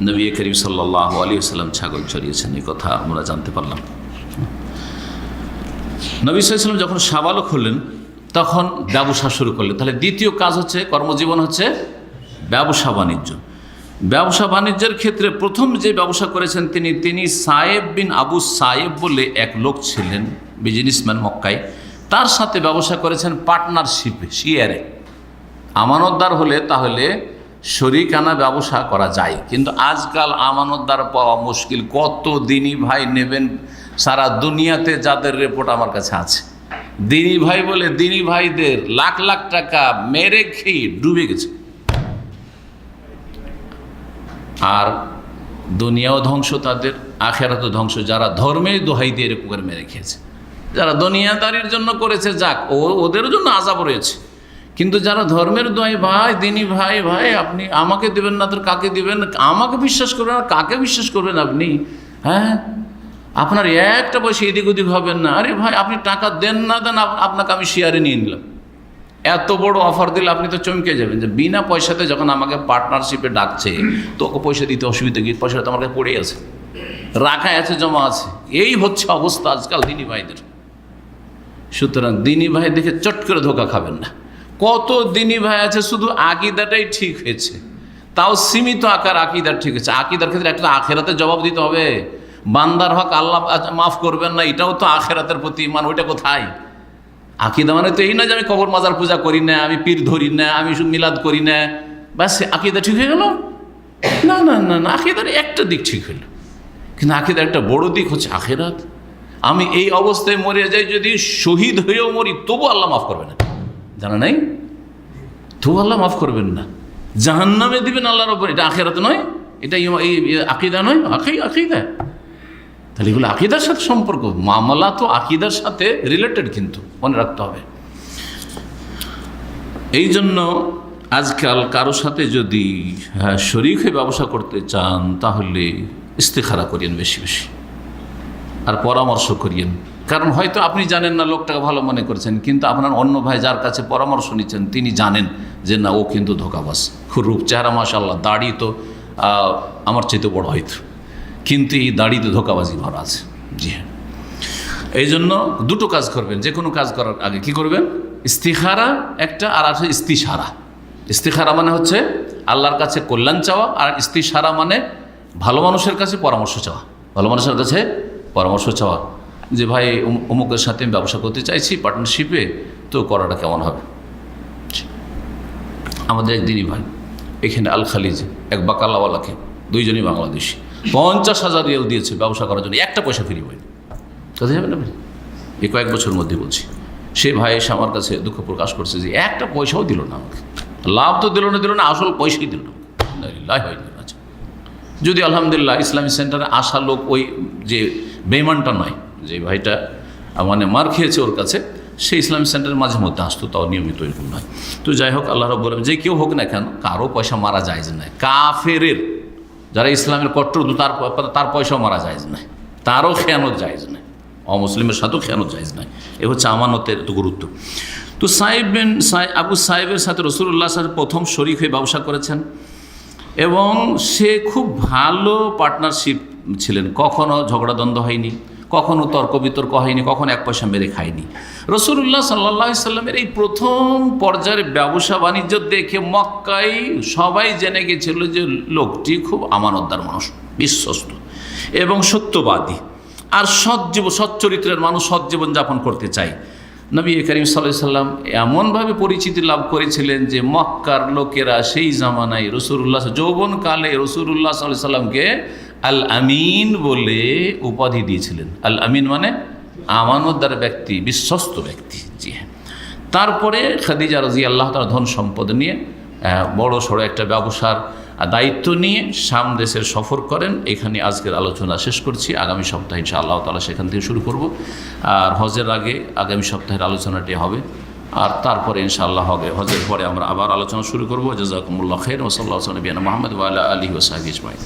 নবী করিম সাল্লাল্লাহু আলাইহি ওয়াসাল্লাম ছাগল চড়িয়েছেন, এই কথা আমরা জানতে পারলাম। নবী সাল্লাল্লাহু আলাইহি ওয়াসাল্লাম যখন সাবালক হলেন তখন ব্যবসা শুরু করলেন। তাহলে দ্বিতীয় কাজ হচ্ছে, কর্মজীবন হচ্ছে ব্যবসা বাণিজ্য। ব্যবসা বাণিজ্যের ক্ষেত্রে প্রথম যে ব্যবসা করেছেন তিনি সায়েব বিন আবু সায়েব বলে এক লোক ছিলেন, বিজনেসম্যান মক্কায়। তার সাথে ব্যবসা করেছেন পার্টনারশিপে, শেয়ারে। আমানতদার হলে তাহলে শরিকানা ব্যবসা করা যায়, কিন্তু আজকাল আমানতদার পাওয়া মুশকিল। কত দিনই ভাই নেবেন সারা দুনিয়াতে, যাদের রিপোর্ট আমার কাছে আছে, দিনী ভাই বলে দিনী ভাইদের লাখ লাখ টাকা মেরে খেয়ে ডুবে গেছে। আর দুনিয়াও ধ্বংস তাদের, আখেরাতও ধ্বংস। যারা ধর্মের দোহাই দিয়ে এরকম করে মেরে খেয়েছে, যারা দুনিয়াদারির জন্য করেছে, যাক ওদের জন্য আযাব রয়েছে। কিন্তু যারা ধর্মের দোহাই, ভাই দিনী ভাই, ভাই আপনি আমাকে দেবেন না তো কাকে দিবেন? আমাকে বিশ্বাস করবেন আর কাকে বিশ্বাস করবেন আপনি? হ্যাঁ, আপনার একটা পয়সা এদিক ওদিক হবেন না। আরে ভাই আপনি টাকা দেন না দেন, আপনাকে আমি শেয়ারে নিয়ে নিলাম। এত বড় অফার দিলে আপনি তো চমকে যাবেন যে বিনা পয়সাতে যখন আমাকে পার্টনারশিপে ডাকছে, তোকে পয়সা দিতে অসুবিধা কি? পয়সাটা তো আমার কাছে পড়ে আছে, রাখায় আছে, জমা আছে। এই হচ্ছে অবস্থা আজকাল দিনী ভাইদের। সুতরাং দিনী ভাই দেখে চট করে ধোকা খাবেন না। কত দিনী ভাই আছে শুধু আকীদাটাই ঠিক হয়েছে, তাও সীমিত আকার আকীদা ঠিক হয়েছে। আকীদার ক্ষেত্রে একটা আখেরাতে জবাব দিতে হবে। বান্দার হক আল্লাহ মাফ করবেন না, এটাও তো আখেরাতের প্রতি ইমান। ওইটা কোথায়? আকীদা মানে তো এই না যে আমি কবর মাজার পূজা করি না, আমি পীর ধরি না, আমি মিলাদ করি না, ব্যাস আকীদা ঠিক হয়ে গেল? না না না না, আকীদার একটা দিক ঠিক হইল, কিন্তু আকীদার একটা বড় দিক হচ্ছে আখেরাত। আমি এই অবস্থায় মরে যাই, যদি শহীদ হয়েও মরি, তবু আল্লাহ মাফ করবে না, জানা নাই? তবু আল্লাহ মাফ করবেন না, জাহান্নামে দিবেন আল্লাহর ওপর। এটা আখেরাত নয়, এটা এই আকীদা নয়, আকীদা। তাহলে এগুলো আকীদার সাথে সম্পর্ক, মামলা তো আকীদার সাথে রিলেটেড, কিন্তু মনে রাখতে হবে। এই জন্য আজকাল কারো সাথে যদি শরীক হয়ে ব্যবসা করতে চান, তাহলে ইস্তেখারা করিয়েন বেশি বেশি, আর পরামর্শ করিয়েন। কারণ হয়তো আপনি জানেন না লোকটাকে ভালো মনে করছেন, কিন্তু আপনার অন্য ভাই যার কাছে পরামর্শ নিচ্ছেন তিনি জানেন যে না, ও কিন্তু ধোঁকাবাজ। খুব রূপ চেহারা মাশাআল্লাহ, দাড়ি তো আমার চাইতে বড় হয়তো, কিন্তু এই দাড়িতে ধোঁকাবাজি ভরা আছে। জি হ্যাঁ, এই জন্য দুটো কাজ করবেন। যে কোনো কাজ করার আগে কি করবেন? ইস্তিখারা একটা, আর আছে ইস্তিশারা। ইস্তিখারা মানে হচ্ছে আল্লাহর কাছে কল্যাণ চাওয়া, আর ইস্তিশারা মানে ভালো মানুষের কাছে পরামর্শ চাওয়া। ভালো মানুষের কাছে পরামর্শ চাওয়া যে ভাই অমুকের সাথে আমি ব্যবসা করতে চাইছি পার্টনারশিপে, তো করাটা কেমন হবে? আমাদের একদিনই ভাই এখানে আল খালিজে এক বাকালাওয়ালাকে, দুইজনই বাংলাদেশি, 50,000 রিয়াল দিয়েছে ব্যবসা করার জন্য, একটা পয়সা ফ্রি হয়নি। কথা যাবে না ভাই, এই কয়েক বছরের মধ্যে বলছি। সে ভাই এসে আমার কাছে দুঃখ প্রকাশ করছে যে একটা পয়সাও দিল না আমাকে, লাভ তো দিল না, আসল পয়সাই দিল না। হয়নি। আচ্ছা, যদি আলহামদুলিল্লাহ ইসলামী সেন্টারে আসা লোক ওই যে বেঈমানটা নয়, যে ভাইটা মানে মার খেয়েছে ওর কাছে, সেই ইসলামী সেন্টারের মাঝে মধ্যে আসতো, তাও নিয়মিত এরকম নয়। তো যাই হোক, আল্লাহ রাব্বুল আলামিন যে কেউ হোক না কেন, কারো পয়সা মারা জায়েজ নয়। কাফেরের, যারা ইসলামের কট্টর, তার পয়সাও মারা জায়েজ নয়, তারও খেয়ানত জায়েজ নয়, অমুসলিমের সাথেও খেয়ানত জায়েজ নয়। এ হচ্ছে আমানতের এত গুরুত্ব। তো আবু সাহেবের সাথে রাসূলুল্লাহ সাল্লাল্লাহু আলাইহি ওয়াসাল্লাম প্রথম শরীক হয়ে ব্যবসা করেছেন, এবং সে খুব ভালো পার্টনারশিপ ছিলেন। কখনো ঝগড়াদ্বন্দ্ব হয়নি, কখনো তর্ক বিতর্ক হয়নি, কখনো এক পয়সা মেরে খায়নি। রাসূলুল্লাহ সাল্লাল্লাহু আলাইহি সাল্লামের এই প্রথম পর্যায়ের ব্যবসা বাণিজ্য দেখে মক্কায় সবাই জেনে গেছিল যে লোকটি খুব আমানতদার মানুষ, বিশ্বস্ত এবং সত্যবাদী, আর সচ্চরিত্রের মানুষ, সৎ জীবনযাপন করতে চায়। নবী করিম সাল্লাল্লাহু আলাইহি সাল্লাম এমনভাবে পরিচিতি লাভ করেছিলেন যে মক্কার লোকেরা সেই জামানায় রাসূলুল্লাহ যৌবনকালে রাসূলুল্লাহ সাল্লাল্লাহু আলাইহি সাল্লামকে আল আমিন বলে উপাধি দিয়েছিলেন। আল আমিন মানে আমানতদার ব্যক্তি, বিশ্বস্ত ব্যক্তি। জি হ্যাঁ। তারপরে খাদিজা রাদিয়াল্লাহু তাআলা ধন সম্পদ নিয়ে বড় সড়ো একটা ব্যবসার দায়িত্ব নিয়ে শাম দেশের সফর করেন। এখানে আজকের আলোচনা শেষ করছি। আগামী সপ্তাহে ইনশাআল্লাহ তাআলা সেখান থেকে শুরু করব। আর হজের আগে আগামী সপ্তাহের আলোচনাটি হবে, আর তারপরে ইনশাআল্লাহ হবে হজের পরে আমরা আবার আলোচনা শুরু করব। জাযাকুমুল্লাহ খাইর ওয়া সাল্লাল্লাহু আলা নবিয়িনা মুহাম্মদ ওয়া আলা আলিহি ওয়া সাহবিহি আজমাইন।